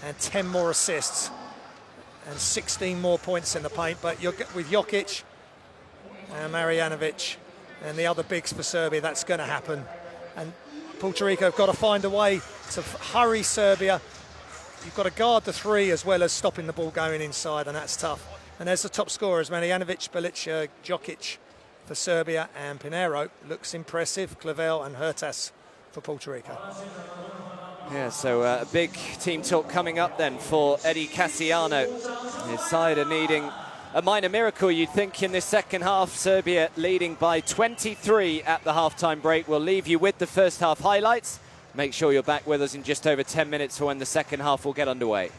and 10 more assists and 16 more points in the paint. But with Jokic and Marjanovic and the other bigs for Serbia, that's going to happen. And Puerto Rico have got to find a way to hurry Serbia. You've got to guard the three as well as stopping the ball going inside, and that's tough. And there's the top scorers, Marjanovic, Bjelica, Djokic for Serbia, and Pinero. Looks impressive, Clavel and Huertas for Puerto Rico. Yeah, so a big team talk coming up then for Eddie Cassiano. His side are needing a minor miracle, you'd think, in this second half. Serbia leading by 23 at the halftime break. We'll leave you with the first half highlights. Make sure you're back with us in just over 10 minutes for when the second half will get underway.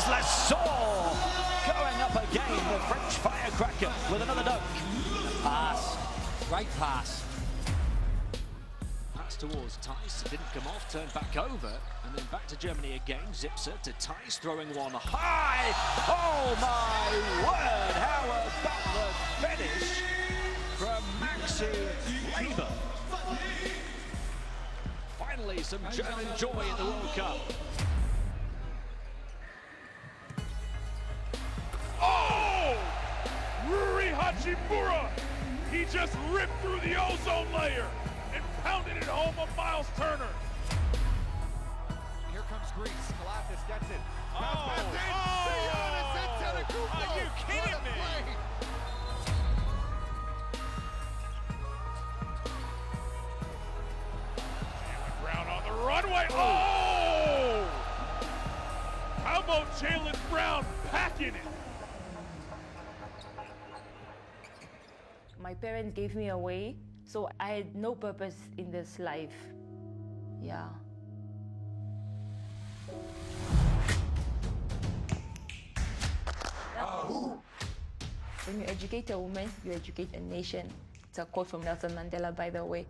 is Lessor going up again, the French firecracker with another dunk. Pass, great pass. Pass towards Tice, didn't come off, turned back over, and then back to Germany again. Zipser to Tice, throwing one high. Oh my word, how about the finish from Maxi Labour. Finally, some German joy in the World Cup. Oh! Ruri Hachimura! He just ripped through the ozone layer and pounded it home on Miles Turner. Here comes Greece. Kalafis gets it. Are you kidding me? Brown on the runway. Oh! How about Jaylen Brown packing it? My parents gave me away, so I had no purpose in this life. Yeah. When you educate a woman, you educate a nation. It's a quote from Nelson Mandela, by the way.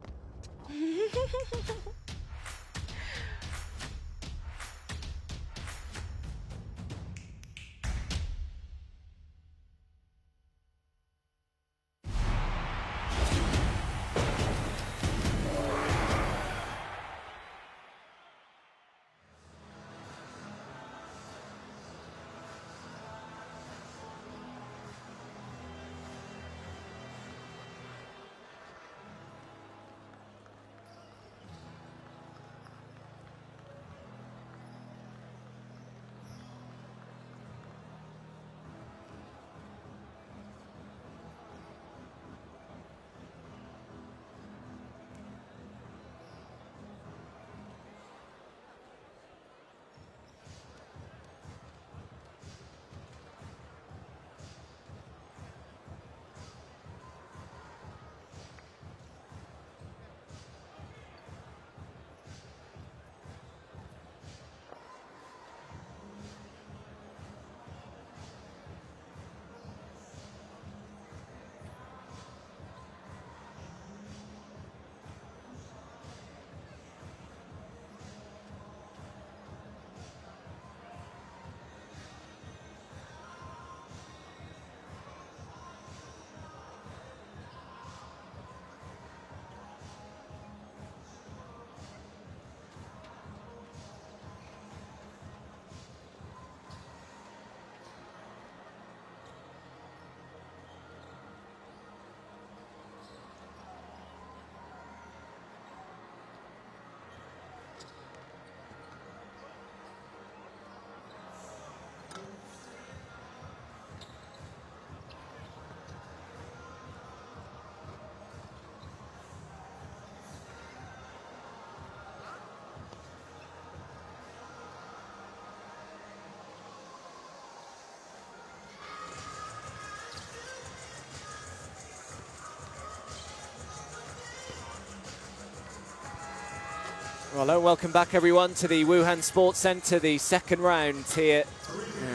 Hello, welcome back everyone to the Wuhan Sports Center. The second round here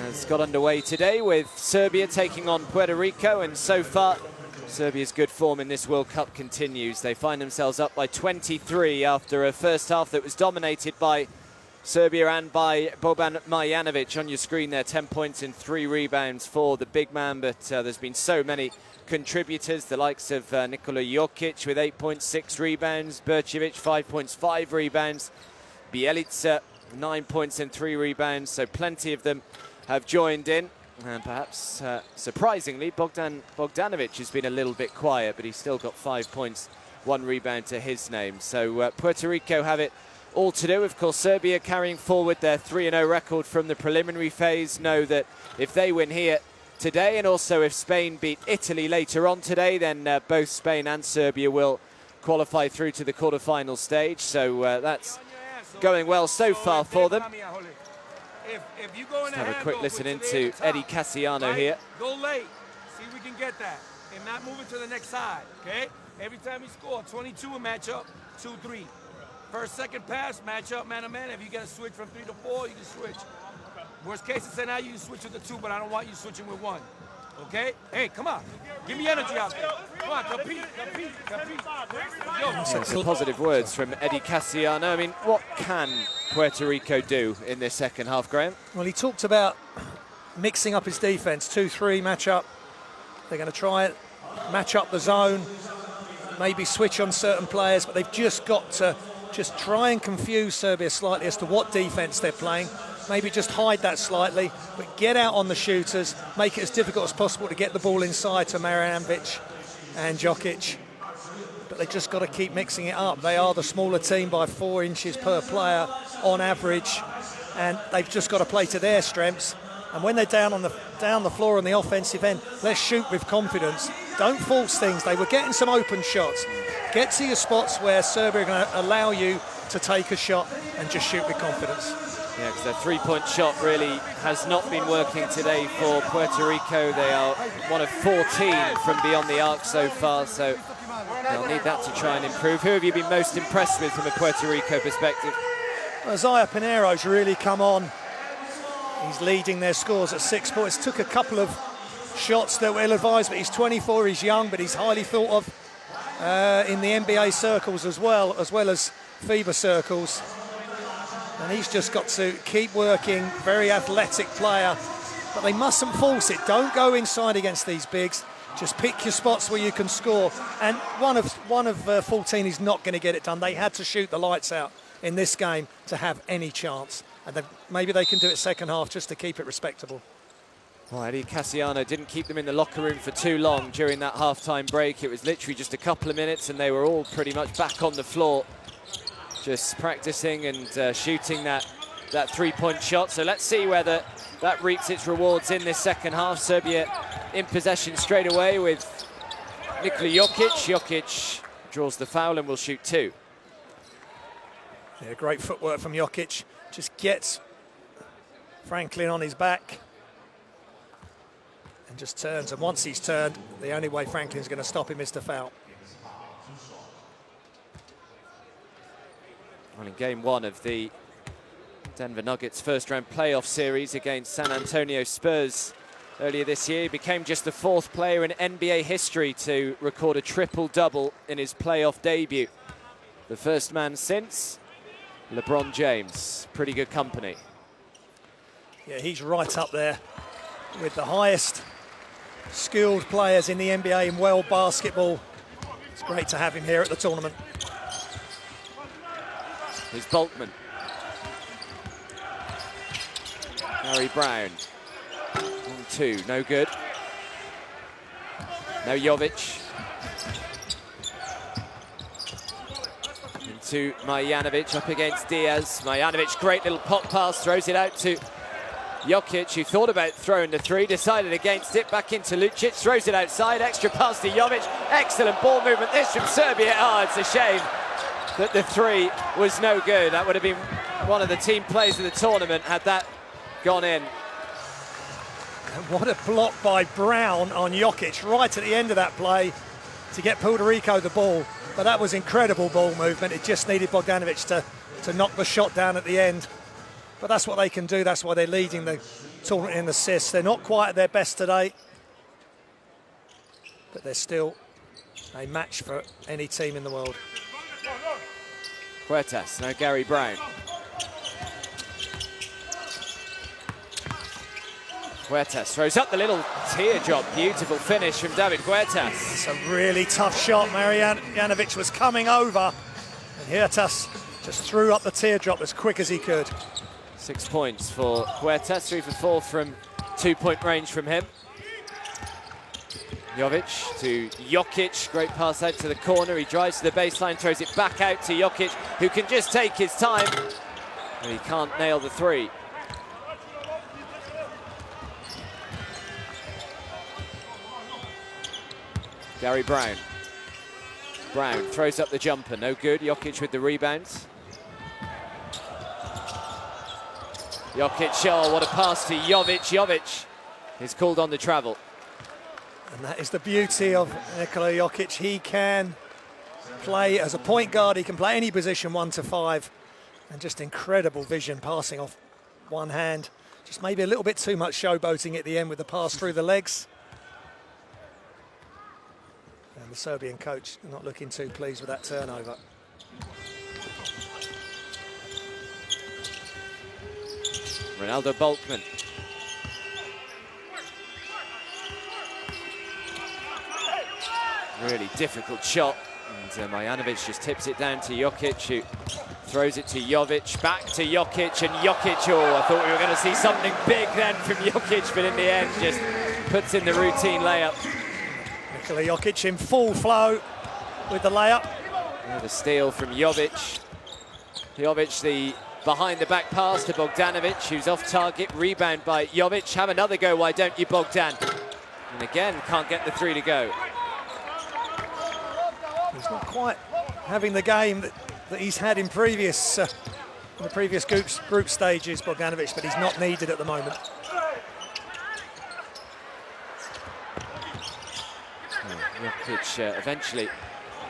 has got underway today with Serbia taking on Puerto Rico, and so far Serbia's good form in this World Cup continues. They find themselves up by 23 after a first half that was dominated by Serbia and by Boban Marjanovic. On your screen there, 10 points and 3 rebounds for the big man, but there's been so many contributors, the likes of Nikola Jokic with 8 points, 6 rebounds, Bercevic 5 points, 5 rebounds, Bjelica 9 points and 3 rebounds, so plenty of them have joined in. And perhaps surprisingly, Bogdanovic has been a little bit quiet, but he's still got 5 points, 1 rebound to his name. So Puerto Rico have it all to do. Of course, Serbia carrying forward their 3-0 record from the preliminary phase know that if they win here today, and also if Spain beat Italy later on today, then both Spain and Serbia will qualify through to the quarterfinal stage. So that's going well so far for them. If you go in Let's have a quick listen into Eddie Cassiano here. Go late, see if we can get that, and not move it to the next side, okay? Every time we score, 22 a matchup, 2-3. First, second pass, matchup, man-to-man. If you got to switch from 3 to 4, you can switch. Worst case, it's now you switch with the 2, but I don't want you switching with 1. Okay? Hey, come on. Give me energy out there. Come on, compete. Some positive words from Eddie Cassiano. I mean, what can Puerto Rico do in this second half, Graham? Well, he talked about mixing up his defence, 2-3 match-up. They're going to try it, match up the zone, maybe switch on certain players, but they've just got to just try and confuse Serbia slightly as to what defence they're playing. Maybe just hide that slightly, but get out on the shooters, make it as difficult as possible to get the ball inside to Marjanovic and Jokic. But they've just got to keep mixing it up. They are the smaller team by 4 inches per player on average, and they've just got to play to their strengths. And when they're down the floor on the offensive end, let's shoot with confidence. Don't force things. They were getting some open shots. Get to your spots where Serbia are going to allow you to take a shot and just shoot with confidence. Yeah, because their three-point shot really has not been working today for Puerto Rico. They are one of 14 from beyond the arc so far, so they'll need that to try and improve. Who have you been most impressed with from a Puerto Rico perspective? Isaiah Pinero's really come on. He's leading their scores at 6 points. Took a couple of shots that were ill-advised, but he's 24, he's young, but he's highly thought of in the NBA circles as well as FIBA circles. And he's just got to keep working, very athletic player, but they mustn't force it. Don't go inside against these bigs. Just pick your spots where you can score. And one of 14 is not going to get it done. They had to shoot the lights out in this game to have any chance. And maybe they can do it second half just to keep it respectable. Well, Eddie Cassiano didn't keep them in the locker room for too long during that half-time break. It was literally just a couple of minutes and they were all pretty much back on the floor, just practicing and shooting that three-point shot. So let's see whether that reaps its rewards in this second half. Serbia in possession straight away with Nikola Jokic. Jokic draws the foul and will shoot 2. Yeah, great footwork from Jokic. Just gets Franklin on his back and just turns. And once he's turned, the only way Franklin's going to stop him is to foul. Well, in game 1 of the Denver Nuggets first round playoff series against San Antonio Spurs earlier this year, he became just the 4th player in NBA history to record a triple-double in his playoff debut. The first man since LeBron James. Pretty good company. Yeah, he's right up there with the highest skilled players in the NBA in world basketball. It's great to have him here at the tournament. Here's Boltman. Gary Brown. 1-2, no good. No Jovic. To Marjanovic up against Diaz. Marjanovic, great little pop pass, throws it out to Jokic, who thought about throwing the 3, decided against it, back into Lucic, throws it outside, extra pass to Jovic, excellent ball movement, this from Serbia. Oh, it's a shame that the 3 was no good. That would have been one of the team plays of the tournament had that gone in. And what a block by Brown on Jokic right at the end of that play to get Puerto Rico the ball. But that was incredible ball movement. It just needed Bogdanovic to knock the shot down at the end. But that's what they can do. That's why they're leading the tournament in assists. They're not quite at their best today, but they're still a match for any team in the world. Huertas, now Gary Brown. Huertas throws up the little teardrop. Beautiful finish from David Huertas. It's a really tough shot. Marjanovic was coming over, and Huertas just threw up the teardrop as quick as he could. 6 points for Huertas, 3 for 4 from 2-point range from him. Jovic to Jokic, great pass out to the corner. He drives to the baseline, throws it back out to Jokic, who can just take his time. And he can't nail the 3. Gary Brown. Brown throws up the jumper, no good. Jokic with the rebounds. Jokic, oh, what a pass to Jovic. Jovic is called on the travel. And that is the beauty of Nikola Jokic. He can play as a point guard. He can play any position 1 to 5. And just incredible vision, passing off one hand. Just maybe a little bit too much showboating at the end with the pass through the legs. And the Serbian coach not looking too pleased with that turnover. Ranade Portman. Really difficult shot. And Marjanovic just tips it down to Jokic, who throws it to Jovic, back to Jokic, and Jokic, oh, I thought we were going to see something big then from Jokic, but in the end just puts in the routine layup. Nikola Jokic in full flow with the layup. Yeah, the steal from Jovic. Jovic, the behind-the-back pass to Bogdanovic, who's off target, rebound by Jovic. Have another go, why don't you, Bogdan? And again, can't get the three to go. He's not quite having the game that he's had in the previous group stages, Bogdanovic, but he's not needed at the moment. Jokic eventually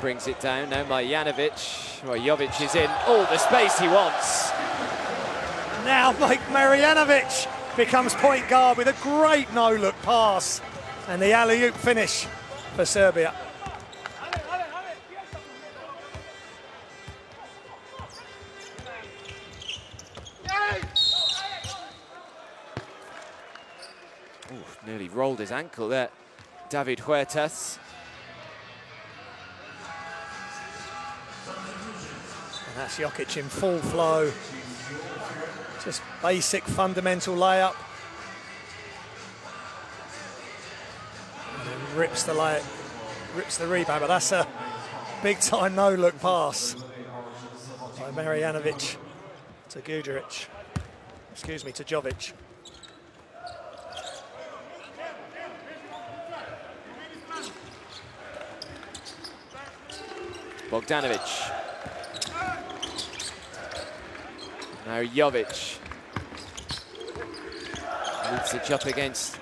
brings it down. Now Marjanovic. Well, Jovic is in all the space he wants. Now Marjanovic becomes point guard with a great no-look pass and the alley-oop finish for Serbia. Nearly rolled his ankle there, David Huertas. And that's Jokic in full flow. Just basic fundamental layup. And then rips the rebound, but that's a big time no-look pass by Marjanovic to Guduric. Excuse me, to Jovic. Bogdanovic. Now Jovic. Leads it up against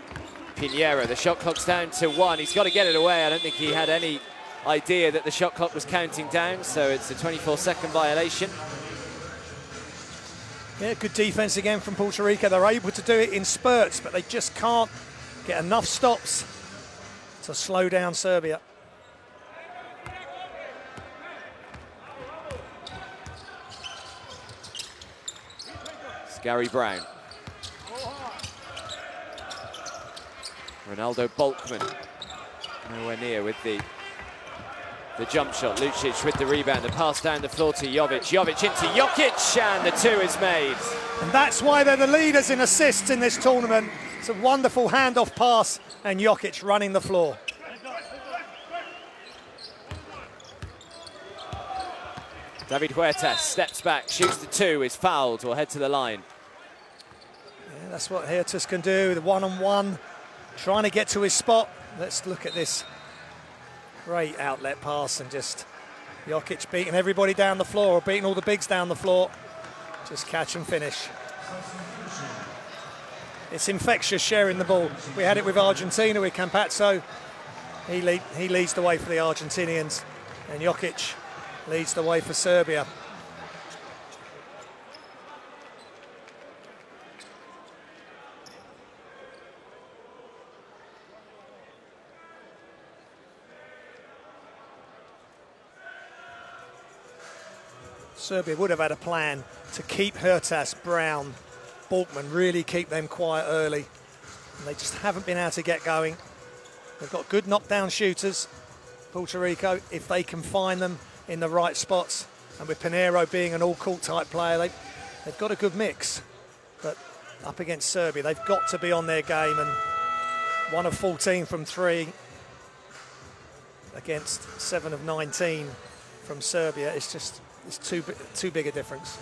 Pinero. The shot clock's down to 1. He's got to get it away. I don't think he had any idea that the shot clock was counting down, so it's a 24-second violation. Yeah, good defense again from Puerto Rico. They're able to do it in spurts, but they just can't get enough stops to slow down Serbia. Gary Brown. Ranade Portman. Nowhere near with the jump shot. Lucic with the rebound. The pass down the floor to Jovic. Jovic into Jokic, and the 2 is made. And that's why they're the leaders in assists in this tournament. It's a wonderful handoff pass, and Jokic running the floor. David Huertas steps back, shoots the 2, is fouled, or head to the line. Yeah, that's what Huertas can do, the one-on-one, trying to get to his spot. Let's look at this great outlet pass, and just Jokic beating everybody down the floor, or beating all the bigs down the floor. Just catch and finish. It's infectious sharing the ball. We had it with Argentina, with Campazzo. He leads the way for the Argentinians, and Jokic leads the way for Serbia. Serbia would have had a plan to keep Huertas, Brown, Portman, really keep them quiet early. And they just haven't been able to get going. They've got good knockdown shooters, Puerto Rico, if they can find them in the right spots. And with Pinero being an all-court type player, they've got a good mix. But up against Serbia, they've got to be on their game. And 1 of 14 from 3 against 7 of 19 from Serbia. It's too big a difference.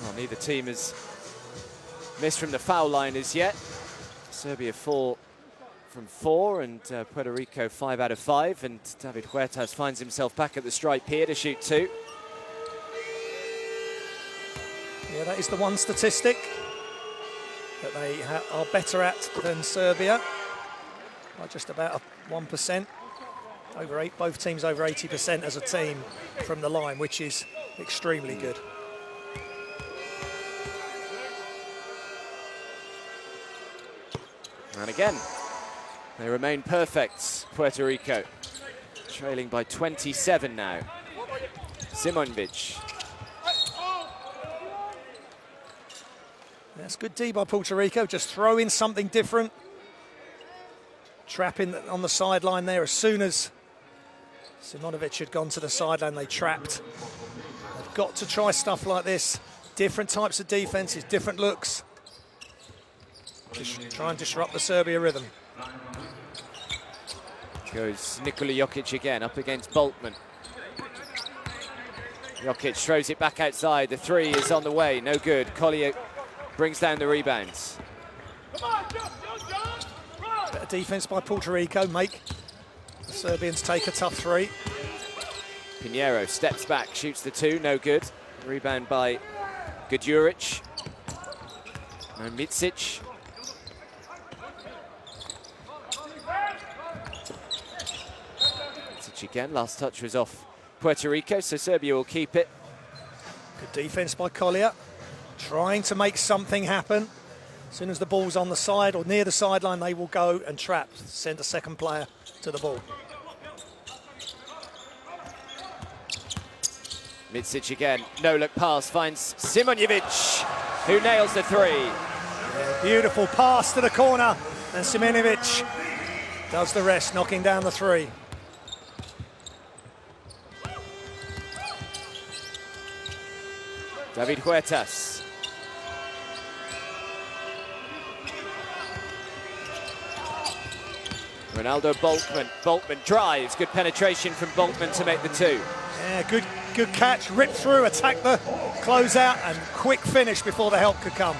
Well, neither team has missed from the foul line as yet. Serbia 4 from 4 and Puerto Rico 5 out of 5, and David Huertas finds himself back at the stripe here to shoot 2. Yeah, that is the one statistic that they are better at than Serbia. by just about 1%. Both teams over 80% as a team from the line, which is extremely good. And again, they remain perfect, Puerto Rico. Trailing by 27 now. Simonovic. That's good D by Puerto Rico, just throw in something different. Trapping on the sideline there. As soon as Simonovic had gone to the sideline, they trapped. They've got to try stuff like this. Different types of defenses, different looks. Just try and disrupt the Serbia rhythm. Goes Nikola Jokic again, up against Boltman. Jokic throws it back outside. The three is on the way, no good. Collier brings down the rebounds. Better defense by Puerto Rico, make the Serbians take a tough three. Pinero steps back, shoots the two, no good. Rebound by Guduric. No, Mitsic. Mitsic again, last touch was off Puerto Rico, so Serbia will keep it. Good defense by Collier, trying to make something happen. As soon as the ball's on the side or near the sideline, they will go and trap, send a second player to the ball. Mitsic again, no-look pass, finds Simonovic, who nails the three. Yeah, beautiful pass to the corner, and Simonovic does the rest, knocking down the three. David Huertas. Ronaldo Boltman. Boltman drives. Good penetration from Boltman to make the two. Yeah, good catch. Rip through, attack the closeout, and quick finish before the help could come.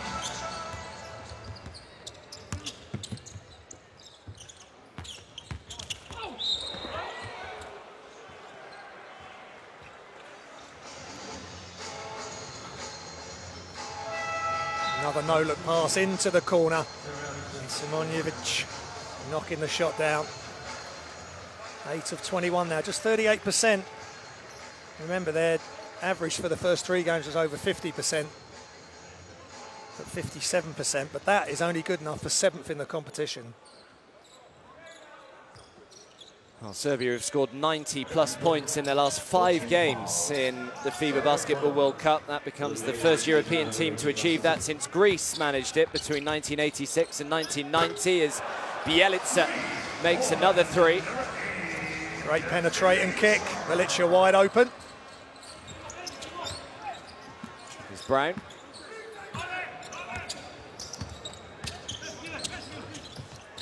Another no-look pass into the corner. And Simonovic knocking the shot down. 8 of 21 now, just 38%. Remember, their average for the first three games was over 50%, at 57%, but that is only good enough for 7th in the competition. Well, Serbia have scored 90-plus points in their last 5 games in the FIBA Basketball World Cup. That becomes the first European team to achieve that since Greece managed it between 1986 and 1990, as Bjelica makes another three. Great penetrating kick. Bjelica wide open. Here's Brown.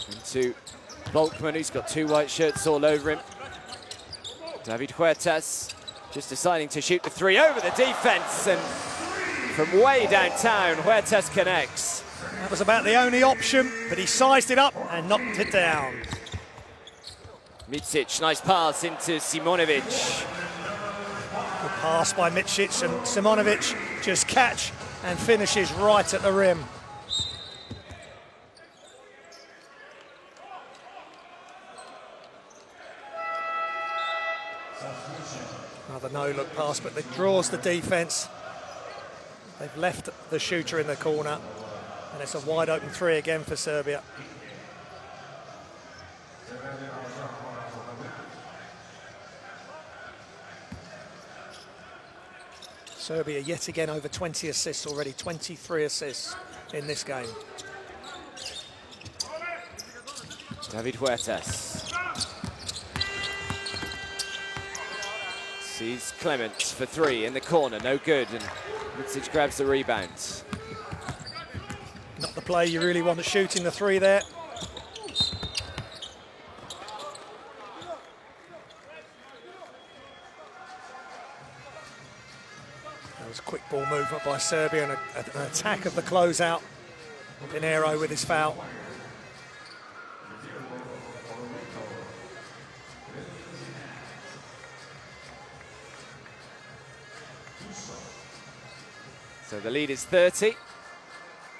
Into Boltman, who's got 2 white shirts all over him. David Huertas just deciding to shoot the three over the defense, and from way downtown, Huertas connects. That was about the only option, but he sized it up and knocked it down. Mitsic, nice pass into Simonovic. Good pass by Mitsic, and Simonovic just catch and finishes right at the rim. Another no-look pass, but it draws the defense. They've left the shooter in the corner, and it's a wide-open three again for Serbia. Serbia yet again over 20 assists already, 23 assists in this game. David Huertas. Sees Clements for three in the corner, no good, and Mitsic grabs the rebound. Not the play you really want to shoot in the three there. That was a quick ball movement by Serbia and an attack of the closeout. Pinero with his foul. So the lead is 30.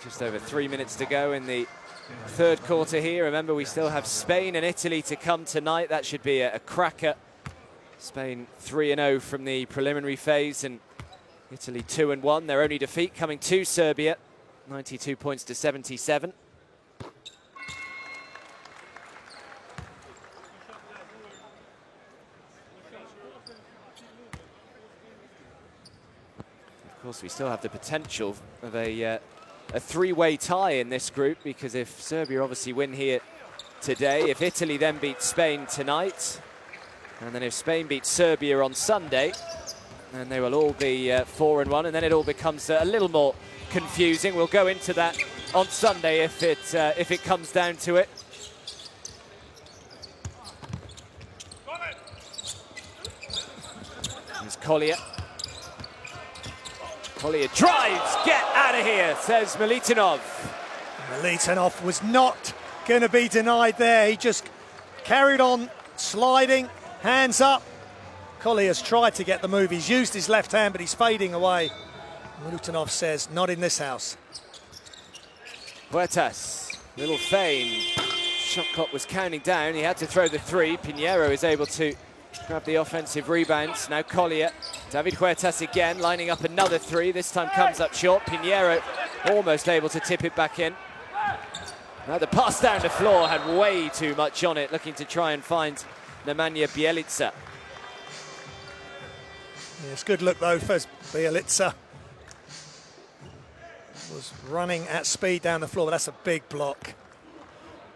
Just over 3 minutes to go in the Third quarter here. Remember, we still have Spain and Italy to come tonight. That should be a cracker. Spain 3-0 from the preliminary phase, and Italy 2-1. Their only defeat coming to Serbia, 92 points to 77. Of course, we still have the potential of a three-way tie in this group, because if Serbia obviously win here today, if Italy then beats Spain tonight, and then if Spain beats Serbia on Sunday, then they will all be 4-1, and then it all becomes a little more confusing. We'll go into that on Sunday if it comes down to it. Here's Collier. Collier drives, get out of here, says Militinov. Militinov was not going to be denied there. He just carried on sliding, hands up. Collier's tried to get the move. He's used his left hand, but he's fading away. Militinov says, not in this house. Huertas, little feign. Shot clock was counting down. He had to throw the three. Pinero is able to grab the offensive rebounds. Now Collier. David Huertas again, lining up another three. This time comes up short. Pinero almost able to tip it back in. Now the pass down the floor had way too much on it, looking to try and find Nemanja Bjelica. Yes, good look though for Bjelica. Was running at speed down the floor, but that's a big block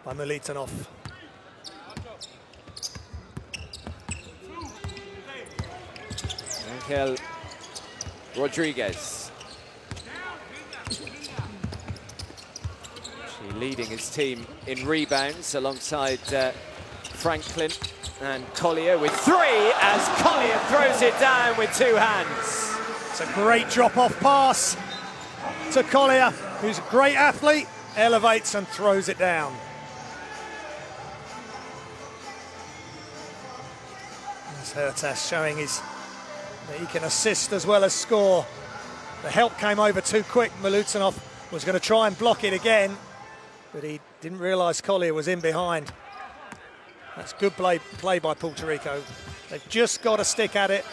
by Militinov. Angel Rodriguez. Actually leading his team in rebounds alongside Franklin and Collier with three, as Collier throws it down with two hands. It's a great drop-off pass to Collier, who's a great athlete, elevates and throws it down. There's Huertas showing that he can assist as well as score. The help came over too quick. Militinov was going to try and block it again, but he didn't realise Collier was in behind. That's good play by Puerto Rico. They've just got to stick at it.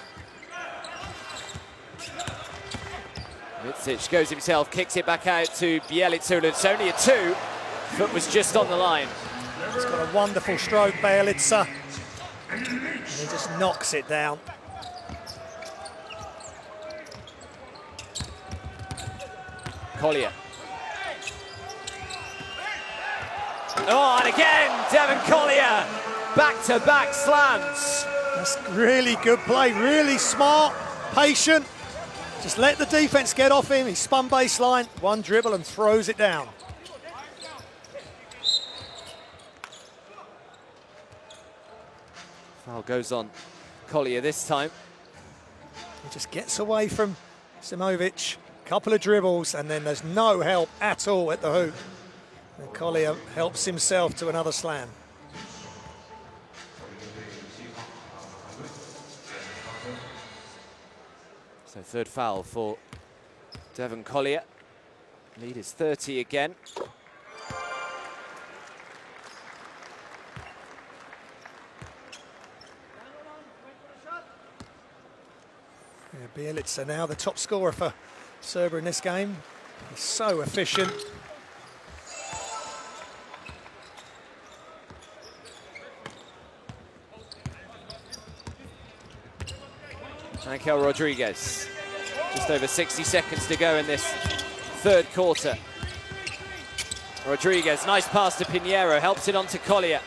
Mitsic goes himself, kicks it back out to Bjelica. It's only a two. Foot was just on the line. He's got a wonderful stroke, Bjelica. And he just knocks it down. Collier. Oh, and again, Devon Collier. Back-to-back slams. That's really good play, really smart, patient. Just let the defense get off him. He spun baseline, one dribble and throws it down. Foul goes on Collier this time. He just gets away from Simovic. Couple of dribbles and then there's no help at all at the hoop. And Collier helps himself to another slam. So third foul for Devon Collier. Lead is 30 again. Yeah, Bjelica now the top scorer for Serbia in this game. He's so efficient. Angel Rodriguez. Just over 60 seconds to go in this third quarter. Rodriguez, nice pass to Pinero, helps it on to Collier.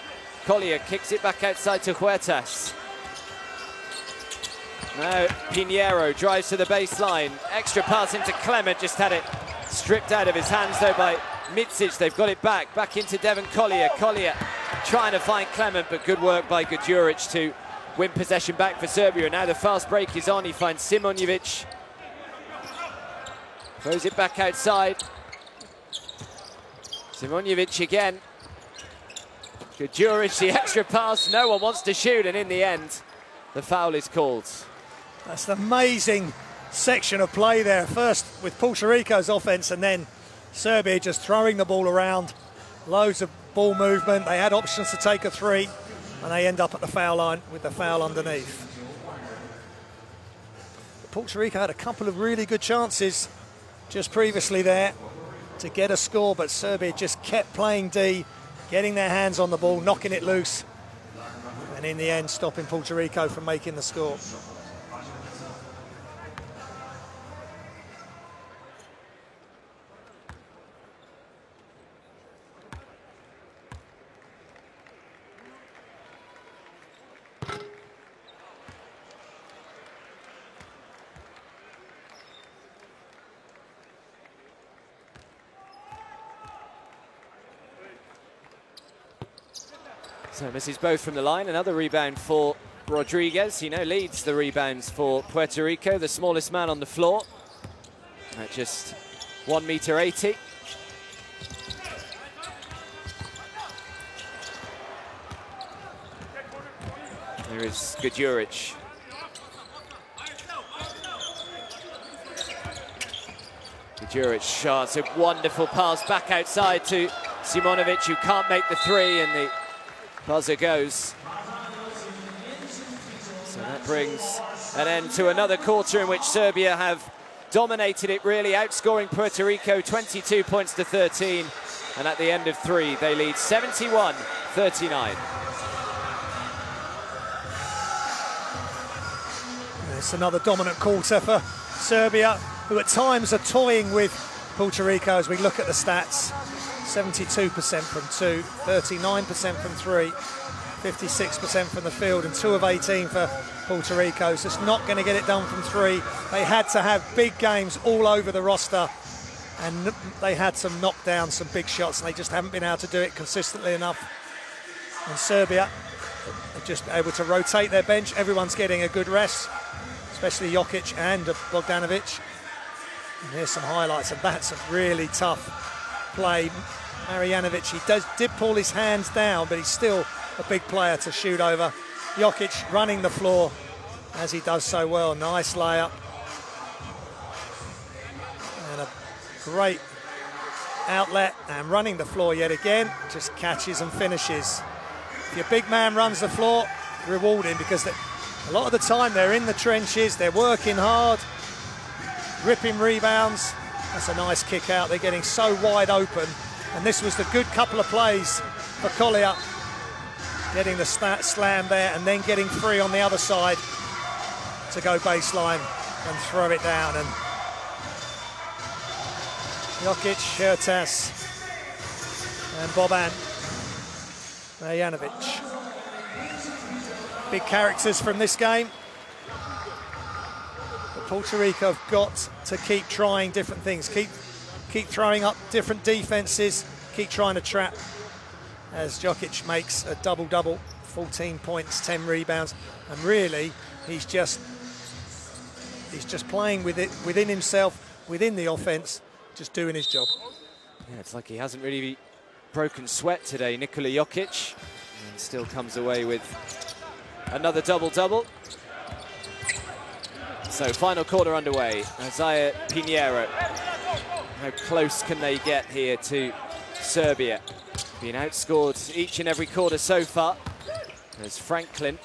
Collier kicks it back outside to Huertas. Now Pinero drives to the baseline. Extra pass into Clement, just had it stripped out of his hands though by Mitsic. They've got it back into Devon Collier. Collier trying to find Clement, but good work by Guduric to win possession back for Serbia. And now the fast break is on. He finds Simonjevic. Throws it back outside. Simonjevic again. Guduric, the extra pass. No one wants to shoot, and in the end, the foul is called. That's an amazing section of play there. First with Puerto Rico's offense and then Serbia just throwing the ball around. loads of ball movement. They had options to take a three, and they end up at the foul line with the foul underneath. Puerto Rico had a couple of really good chances just previously there to get a score, but Serbia just kept playing D, getting their hands on the ball, knocking it loose, and in the end stopping Puerto Rico from making the score. So misses both from the line. Another rebound for Rodriguez. He now leads the rebounds for Puerto Rico, the smallest man on the floor at just 1.80 m. There is Guduric. Guduric shots a wonderful pass back outside to Simonovic, who can't make the three, and the buzzer goes. So that brings an end to another quarter in which Serbia have dominated it, really outscoring Puerto Rico 22 points to 13. And at the end of three, they lead 71-39. It's another dominant quarter for Serbia, who at times are toying with Puerto Rico as we look at the stats. 72% from two, 39% from three, 56% from the field, and 2 of 18 for Puerto Rico. It's just not going to get it done from three. They had to have big games all over the roster, and they had some knockdowns, some big shots, and they just haven't been able to do it consistently enough. And Serbia are just able to rotate their bench. Everyone's getting a good rest, especially Jokic and Bogdanovic. And here's some highlights, and that's a really tough play. Marjanovic, he did pull his hands down, but he's still a big player to shoot over. Jokic running the floor as he does so well. Nice layup. And a great outlet, and running the floor yet again, just catches and finishes. If your big man runs the floor, reward him, because a lot of the time they're in the trenches, they're working hard, ripping rebounds. That's a nice kick out. They're getting so wide open. And this was the good couple of plays for Collier, getting the slam there and then getting free on the other side to go baseline and throw it down. And Jokic, Hertas, and Boban Marjanovic. Big characters from this game. But Puerto Rico have got to keep trying different things, keep throwing up different defenses, keep trying to trap, as Jokic makes a double-double, 14 points, 10 rebounds, and really he's just playing with it within himself, within the offense, just doing his job. Yeah, it's like he hasn't really broken sweat today, Nikola Jokic, and still comes away with another double-double. So final quarter underway. Isaiah Pinero. How close can they get here to Serbia? Being outscored each and every quarter so far. There's Franklin.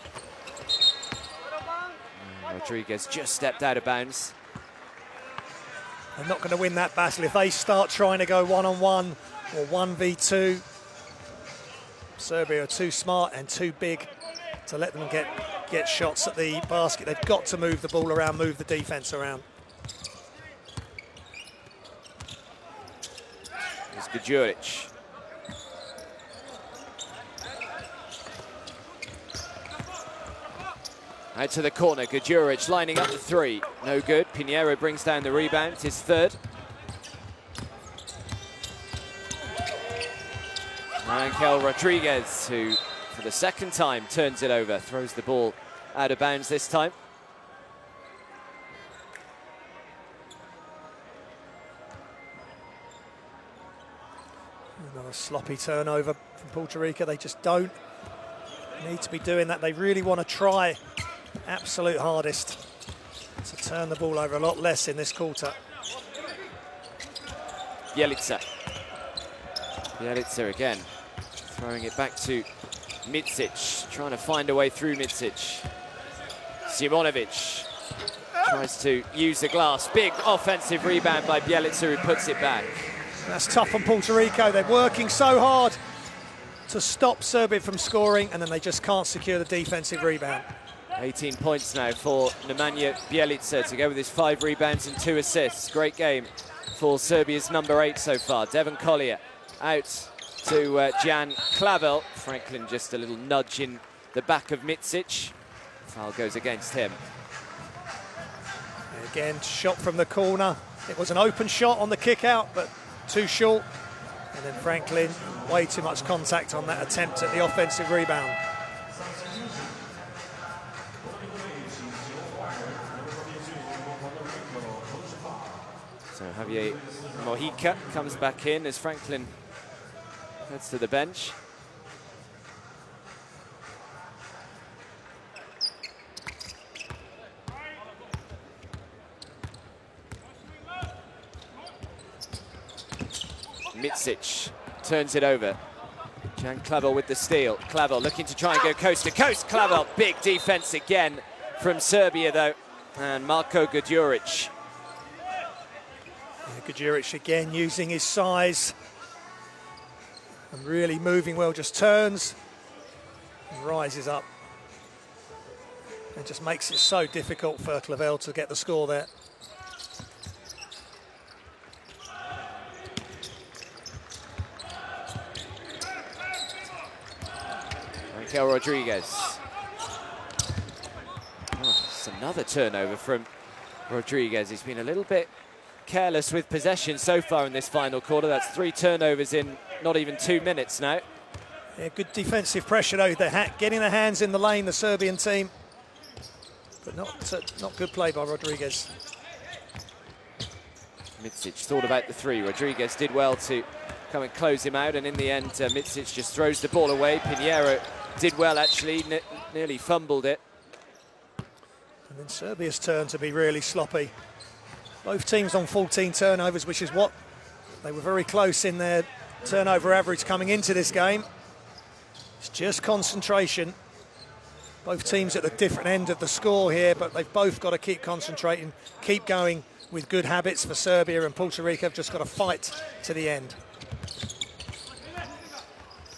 And Rodriguez just stepped out of bounds. They're not going to win that battle if they start trying to go one-on-one or 1v2. Serbia are too smart and too big to let them get shots at the basket. They've got to move the ball around, move the defense around. There's Guduric. Out to the corner, Guduric lining up the three. No good. Pinero brings down the rebound, his third. Angel Rodriguez, who for the second time turns it over, throws the ball out of bounds this time. Another sloppy turnover from Puerto Rico. They just don't need to be doing that. They really want to try absolute hardest to turn the ball over a lot less in this quarter. Bjelica. Bielica again, throwing it back to Micic, trying to find a way through Micic. Simonovic tries to use the glass. Big offensive rebound by Bielica, who puts it back. That's tough on Puerto Rico. They're working so hard to stop Serbia from scoring, and then they just can't secure the defensive rebound. 18 points now for Nemanja Bielica to go with his 5 rebounds and 2 assists. Great game for Serbia's number 8 so far. Devon Collier out to Jan Clavel. Franklin just a little nudge in the back of Micic. Foul goes against him. And again, shot from the corner. It was an open shot on the kick out, but too short. And then Franklin, way too much contact on that attempt at the offensive rebound. So Javier Mojica comes back in as Franklin heads to the bench. Micic turns it over. Jan Clavel with the steal. Clavel looking to try and go coast to coast. Clavel, big defense again from Serbia though. And Marko Guduric. Guduric again using his size and really moving well, just turns and rises up and just makes it so difficult for Clavel to get the score there. Mikel Rodriguez. Oh, it's another turnover from Rodriguez. He's been a little bit careless with possession so far in this final quarter. That's 3 turnovers in not even 2 minutes now. Yeah, good defensive pressure though. They're getting their hands in the lane, the Serbian team, but not good play by Rodriguez. Micic thought about the 3. Rodriguez did well to come and close him out, and in the end, Micic just throws the ball away. Pinero did well actually, nearly fumbled it. And then Serbia's turn to be really sloppy. Both teams on 14 turnovers, which is what they were very close in their turnover average coming into this game. It's just concentration. Both teams at the different end of the score here, but they've both got to keep concentrating, keep going with good habits for Serbia, and Puerto Rico have just got to fight to the end.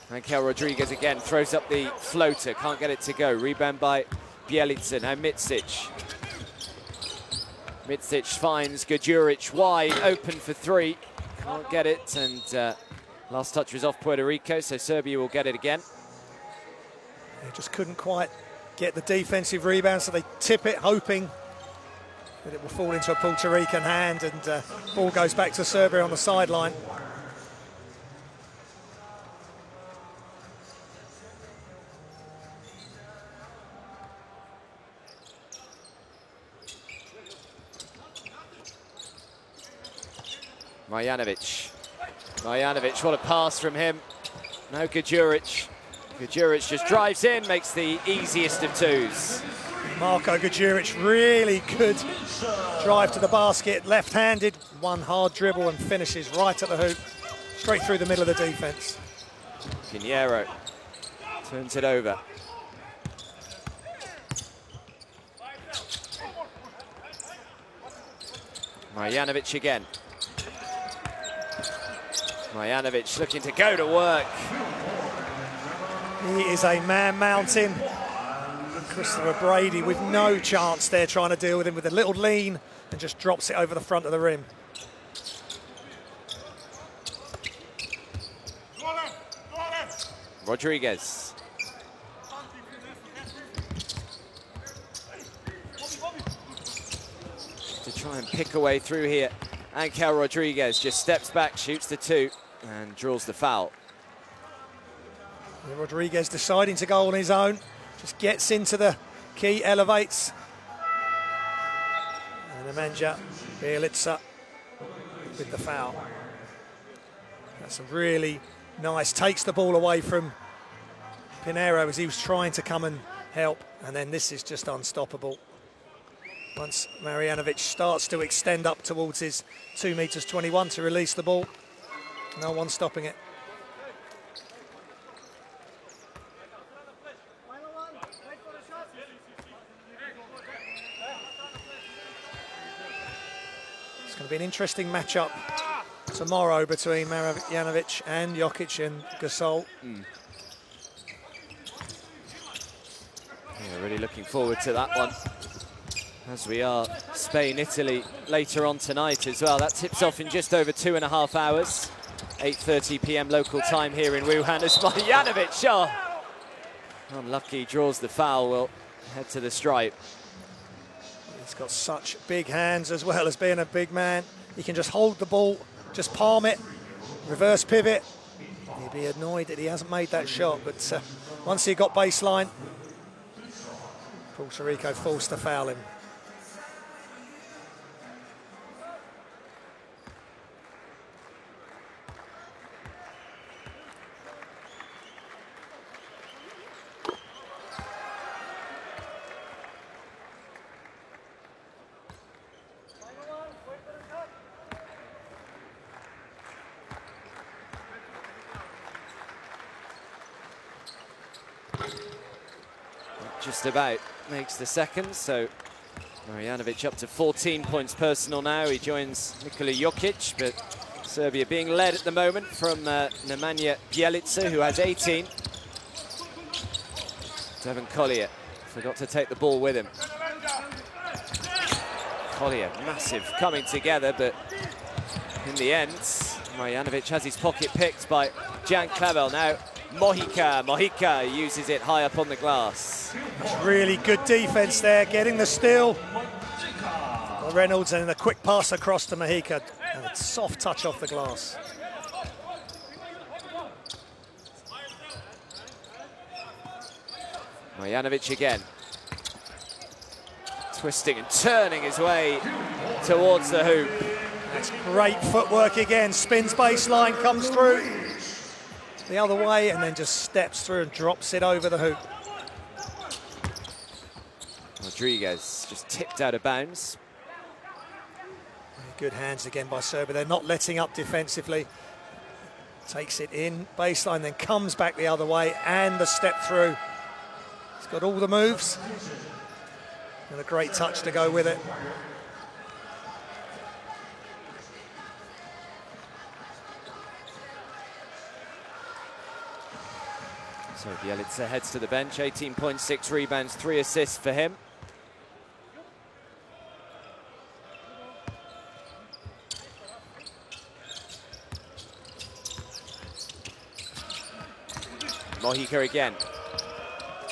Mikel Rodriguez again throws up the floater, can't get it to go. Rebound by Bielica, now Micic. Micic finds Guduric wide open for 3. Can't get it, and last touch was off Puerto Rico, so Serbia will get it again. They just couldn't quite get the defensive rebound, so they tip it, hoping that it will fall into a Puerto Rican hand, and ball goes back to Serbia on the sideline. Marjanovic, what a pass from him. Now Guduric. Guduric just drives in, makes the easiest of 2s. Marko Guduric, really good drive to the basket, left-handed, one hard dribble and finishes right at the hoop, straight through the middle of the defense. Pinero turns it over. Marjanovic again. Marjanovic looking to go to work. He is a man mountain. Christopher Brady with no chance there, trying to deal with him with a little lean, and just drops it over the front of the rim. Rodriguez. To try and pick a way through here. Mikel Rodriguez just steps back, shoots the 2, and draws the foul. And Rodriguez deciding to go on his own, just gets into the key, elevates. And Nemanja Bielica with the foul. That's a really nice, takes the ball away from Pinero as he was trying to come and help, and then this is just unstoppable. Once Marjanovic starts to extend up towards his 2 meters 21 to release the ball, no one stopping it. be an interesting matchup tomorrow between Marjanovic and Jokic and Gasol. Yeah, really looking forward to that one, as we are Spain, Italy later on tonight as well. That tips off in just over 2.5 hours. 8:30 p.m. local time here in Wuhan as Marjanovic, unlucky, draws the foul, will head to the stripe. He's got such big hands as well as being a big man. He can just hold the ball, just palm it, reverse pivot. He'd be annoyed that he hasn't made that shot, but once he got baseline, Puerto Rico forced to foul him. Just about makes the second, so Marjanovic up to 14 points personal now. He joins Nikola Jokic, but Serbia being led at the moment from Nemanja Bjelica, who has 18. Devon Collier forgot to take the ball with him. Collier, massive coming together, but in the end, Marjanovic has his pocket picked by Jan Clavel. Now Mojica uses it high up on the glass. Really good defense there, getting the steal. Reynolds, and a quick pass across to Mojica. And a soft touch off the glass. Marjanovic again. Twisting and turning his way towards the hoop. That's great footwork again. Spins baseline, comes through the other way, and then just steps through and drops it over the hoop. Rodriguez just tipped out of bounds. Good hands again by Serbia. They're not letting up defensively. Takes it in baseline, then comes back the other way, and the step through. He's got all the moves and a great touch to go with it. So Bjelica heads to the bench, 18.6 rebounds, 3 assists for him. Mojica again.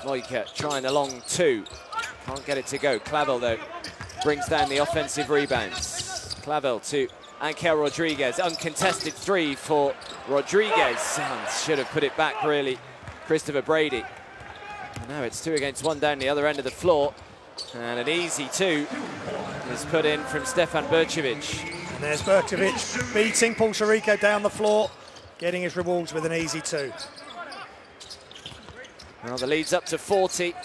Mojica trying the long two. Can't get it to go. Clavel, though, brings down the offensive rebounds. Clavel to Ankel Rodriguez. Uncontested three for Rodriguez. Should have put it back, really. Christopher Brady. And now it's 2 against 1 down the other end of the floor. And an easy two is put in from Stefan Bercevic. And there's Bercevic beating Puerto Rico down the floor, getting his rewards with an easy two. Well, the lead's up to 40.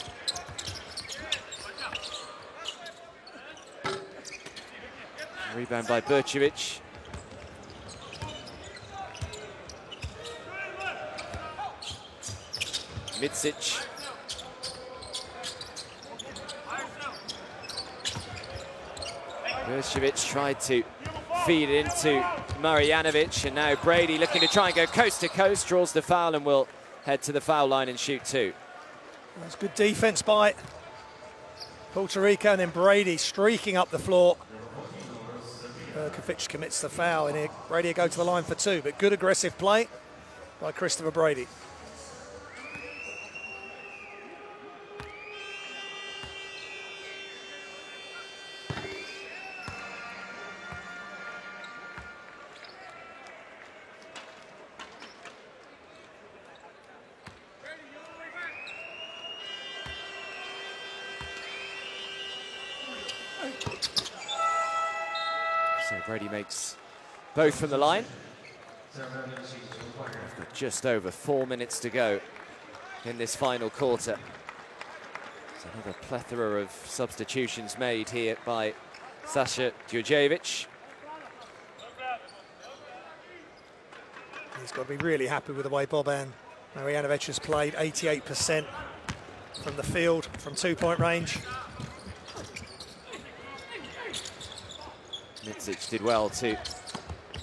Rebound by Bercevic. Mitsic. Bercevic tried to feed it into Marjanovic, and now Brady looking to try and go coast to coast, draws the foul and will head to the foul line and shoot two. That's good defense by Puerto Rico, and then Brady streaking up the floor. Bercevic commits the foul, and Brady will go to the line for two, but good aggressive play by Christopher Brady. So Brady makes both from the line. We've got just over 4 minutes to go in this final quarter. There's another plethora of substitutions made here by Sasha Djurdjevic. He's got to be really happy with the way Boban Marjanovic has played. 88% from the field, from 2-point range. Micic did well to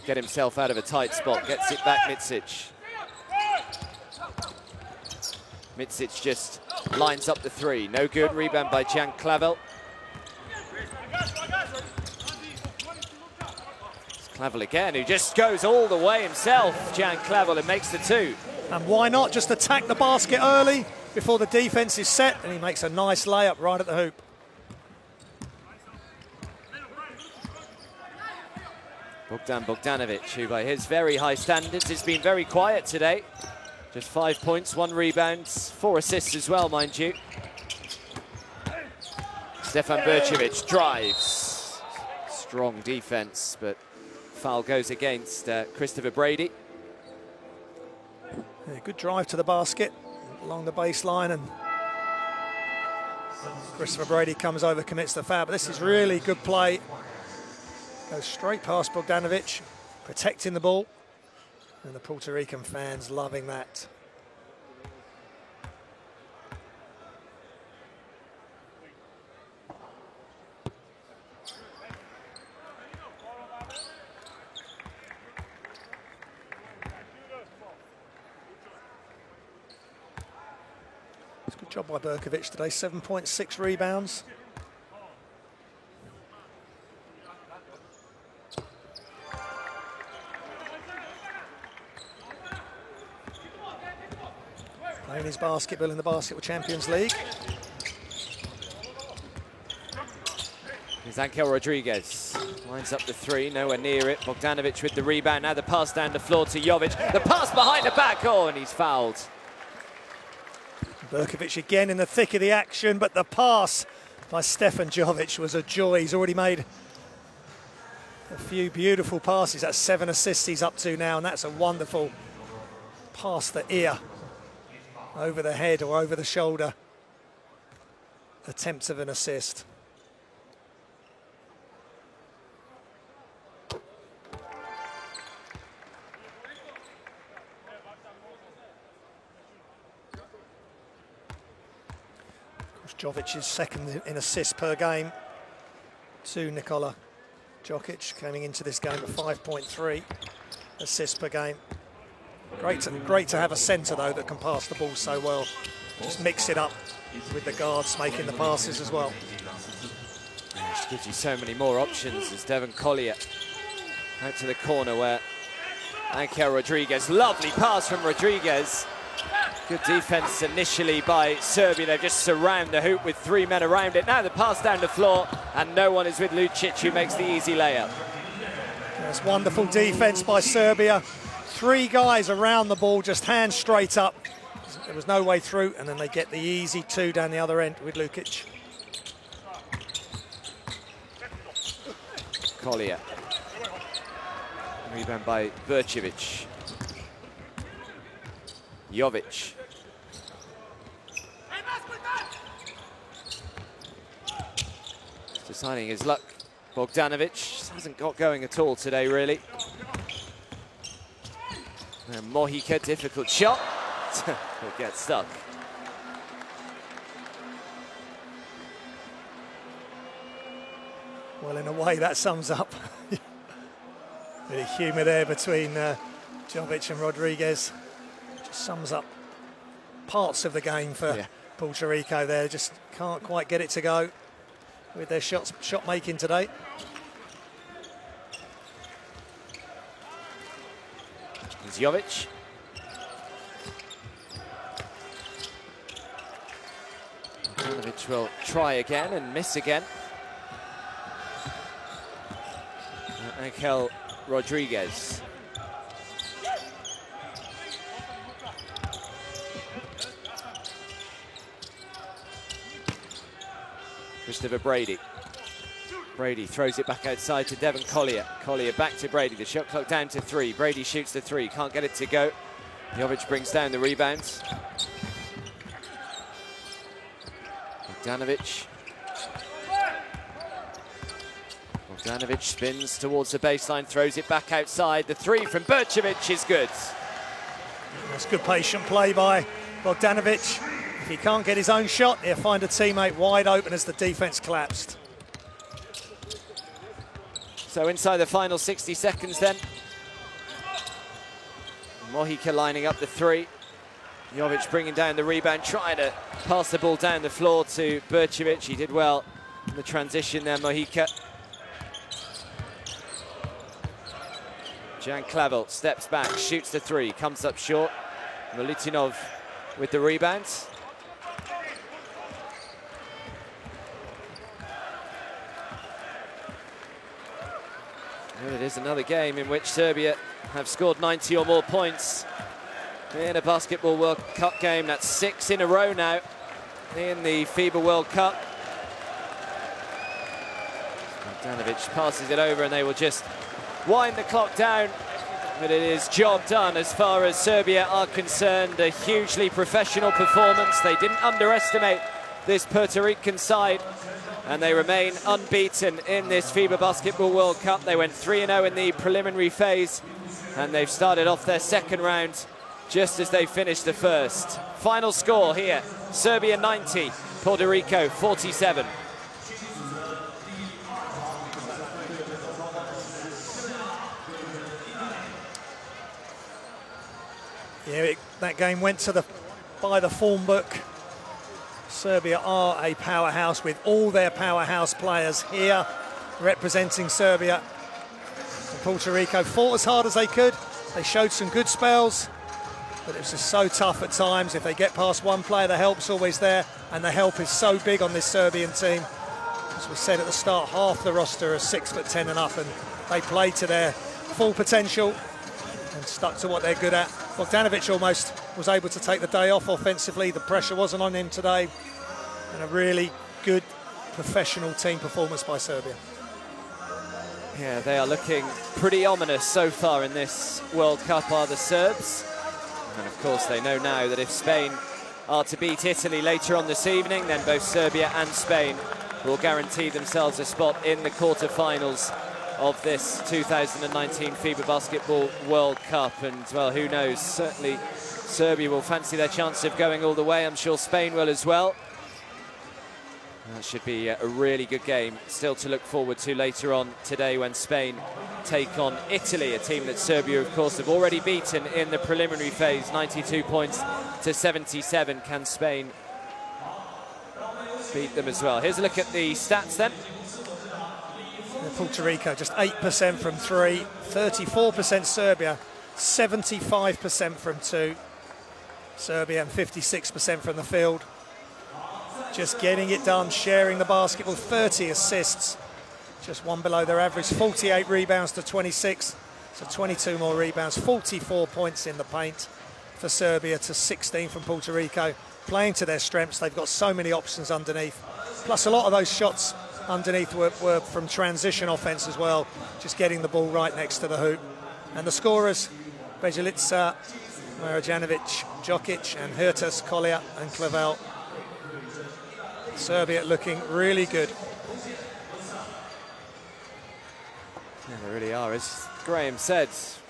get himself out of a tight spot. Gets it back, Micic. Micic just lines up the three. No good. Rebound by Jan Clavel. It's Clavel again, who just goes all the way himself. Jan Clavel, and makes the two. And why not just attack the basket early before the defense is set? And he makes a nice layup right at the hoop. Bogdan Bogdanovic, who by his very high standards has been very quiet today. Just 5 points, 1 rebound, 4 assists as well, mind you. Stefan Bercevic drives. Strong defense, but foul goes against Christopher Brady. Yeah, good drive to the basket along the baseline, and Christopher Brady comes over, commits the foul. But this is really good play. Goes straight past Bogdanovic, protecting the ball. And the Puerto Rican fans loving that. It's a good job by Berkovic today, 7.6 rebounds. Playing his basketball in the Basketball Champions League. Here's Angel Rodriguez. Lines up the three, nowhere near it. Bogdanovic with the rebound. Now the pass down the floor to Jovic. The pass behind the back. Oh, and he's fouled. Berkovic again in the thick of the action, but the pass by Stefan Jovic was a joy. He's already made a few beautiful passes. That's 7 assists he's up to now, and that's a wonderful pass the ear. Over the head or over the shoulder attempt of an assist. Of course, Jovic is second in assists per game to Nikola Jokic, coming into this game at 5.3 assists per game. Great to have a centre, though, that can pass the ball so well. Just mix it up with the guards making the passes as well. Which gives you so many more options as Devon Collier out to the corner where Angel Rodriguez. Lovely pass from Rodriguez. Good defense initially by Serbia. They just surround the hoop with 3 men around it. Now the pass down the floor, and no one is with Lucic, who makes the easy layup. That's wonderful defense by Serbia. 3 guys around the ball, just hands straight up. There was no way through, and then they get the easy 2 down the other end with Lukic. Collier. Rebound by Bercevic. Jovic. Deciding his luck. Bogdanovic hasn't got going at all today, really. And Mojica, difficult shot. He'll get stuck. Well, in a way, that sums up the humour there between Jovic and Rodriguez. Just sums up parts of the game for Puerto Rico there. Just can't quite get it to go with their shot making today. Here's Jovic. Bogdanovic will try again and miss again. Angel Rodriguez. Christopher Brady. Brady throws it back outside to Devon Collier. Collier back to Brady. The shot clock down to 3. Brady shoots the 3. Can't get it to go. Jovic brings down the rebounds. Bogdanovic. Bogdanovic spins towards the baseline, throws it back outside. The 3 from Bercevic is good. That's good patient play by Bogdanovic. If he can't get his own shot, he'll find a teammate wide open as the defense collapsed. So inside the final 60 seconds then. Mojica lining up the three. Jovic bringing down the rebound, trying to pass the ball down the floor to Bercevic. He did well in the transition there, Mojica. Jan Clavel steps back, shoots the three, comes up short. Milutinov with the rebound. Well, it is another game in which Serbia have scored 90 or more points in a Basketball World Cup game. That's 6 in a row now in the FIBA World Cup. Bogdanovic passes it over and they will just wind the clock down. But it is job done as far as Serbia are concerned. A hugely professional performance. They didn't underestimate this Puerto Rican side, and they remain unbeaten in this FIBA Basketball World Cup. They went 3-0 in the preliminary phase, and they've started off their second round just as they finished the first. Final score here, Serbia 90, Puerto Rico 47. Yeah, that game went by the form book. Serbia are a powerhouse with all their powerhouse players here representing Serbia. And Puerto Rico fought as hard as they could. They showed some good spells, but it was just so tough at times. If they get past one player, the help's always there, and the help is so big on this Serbian team. As we said at the start, half the roster are 6'10" and up, and they played to their full potential and stuck to what they're good at. Bogdanovic almost was able to take the day off offensively. The pressure wasn't on him today. And a really good professional team performance by Serbia. Yeah, they are looking pretty ominous so far in this World Cup, are the Serbs. And of course they know now that if Spain are to beat Italy later on this evening, then both Serbia and Spain will guarantee themselves a spot in the quarter-finals of this 2019 FIBA Basketball World Cup. And, well, who knows? Certainly Serbia will fancy their chance of going all the way. I'm sure Spain will as well. That should be a really good game still to look forward to later on today when Spain take on Italy, a team that Serbia, of course, have already beaten in the preliminary phase, 92 points to 77. Can Spain beat them as well? Here's a look at the stats then. Puerto Rico just 8% from three, 34% Serbia, 75% from two. Serbia and 56% from the field. Just getting it done, sharing the basketball, 30 assists, just one below their average, 48 rebounds to 26, so 22 more rebounds, 44 points in the paint for Serbia to 16 from Puerto Rico. Playing to their strengths, they've got so many options underneath, plus a lot of those shots underneath were from transition offense as well, just getting the ball right next to the hoop. And the scorers, Bjelica, Marjanovic, Jokic and Huertas, Collier and Clavel. Serbia looking really good. Yeah, they really are. As Graham said,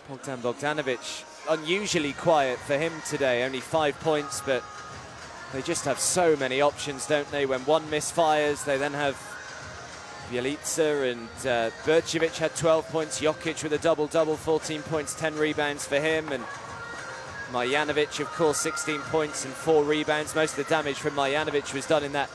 Bogdanovic, unusually quiet for him today, only 5 points, but they just have so many options, don't they? When one misfires, they then have Bjelica and Bercevic had 12 points, Jokic with a double-double, 14 points, 10 rebounds for him, and Marjanovic, of course, 16 points and 4 rebounds. Most of the damage from Marjanovic was done in that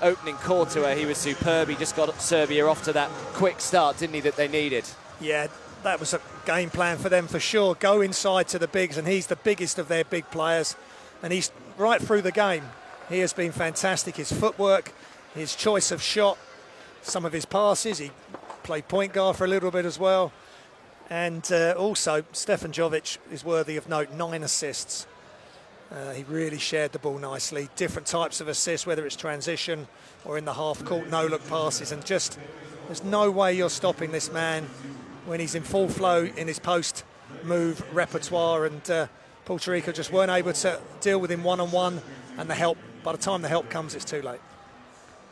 opening quarter where he was superb. He just got Serbia off to that quick start, didn't he, that they needed? Yeah, that was a game plan for them for sure. Go inside to the bigs, and he's the biggest of their big players. And he's right through the game. He has been fantastic. His footwork, his choice of shot, some of his passes. He played point guard for a little bit as well. And also, Stefan Jovic is worthy of note, 9 assists. He really shared the ball nicely. Different types of assists, whether it's transition or in the half-court no-look passes. And just, there's no way you're stopping this man when he's in full flow in his post-move repertoire. And Puerto Rico just weren't able to deal with him one-on-one. And the help, by the time the help comes, it's too late.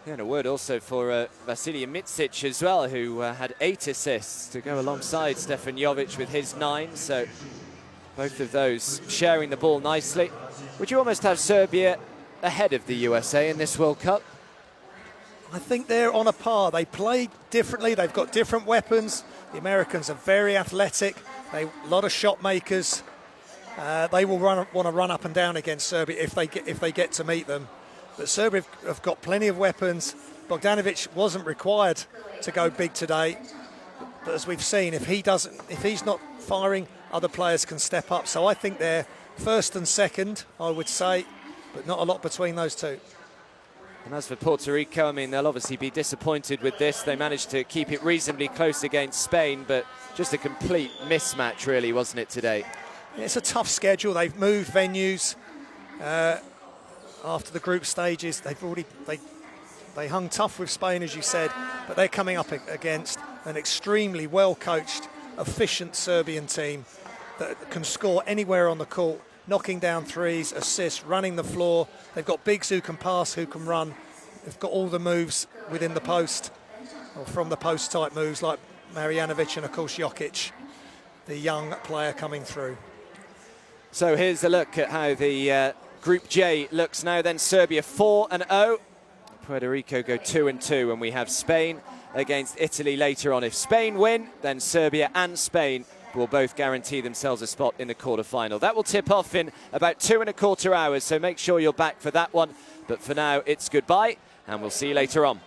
Yeah, and a word also for Vasilije Micic as well, who had 8 assists to go alongside Stefan Jovic with his 9. So both of those sharing the ball nicely. Would you almost have Serbia ahead of the USA in this World Cup? I think they're on a par. They play differently. They've got different weapons. The Americans are very athletic. A lot of shot makers. They will want to run up and down against Serbia if they get to meet them. But Serbia have got plenty of weapons. Bogdanovic wasn't required to go big today. But as we've seen, if he's not firing, other players can step up. So I think they're first and second, I would say, but not a lot between those two. And as for Puerto Rico, I mean, they'll obviously be disappointed with this. They managed to keep it reasonably close against Spain, but just a complete mismatch, really, wasn't it, today? It's a tough schedule. They've moved venues after the group stages. They hung tough with Spain, as you said, but they're coming up against an extremely well-coached, efficient Serbian team that can score anywhere on the court, knocking down threes, assists, running the floor. They've got bigs who can pass, who can run. They've got all the moves within the post, or from the post type moves, like Marjanovic and, of course, Jokic, the young player coming through. So here's a look at how the Group J looks now. Then Serbia 4-0. Puerto Rico go 2-2, and we have Spain against Italy later on. If Spain win, then Serbia and Spain will both guarantee themselves a spot in the quarter-final. That will tip off in about 2¼ hours, so make sure you're back for that one. But for now, it's goodbye, and we'll see you later on.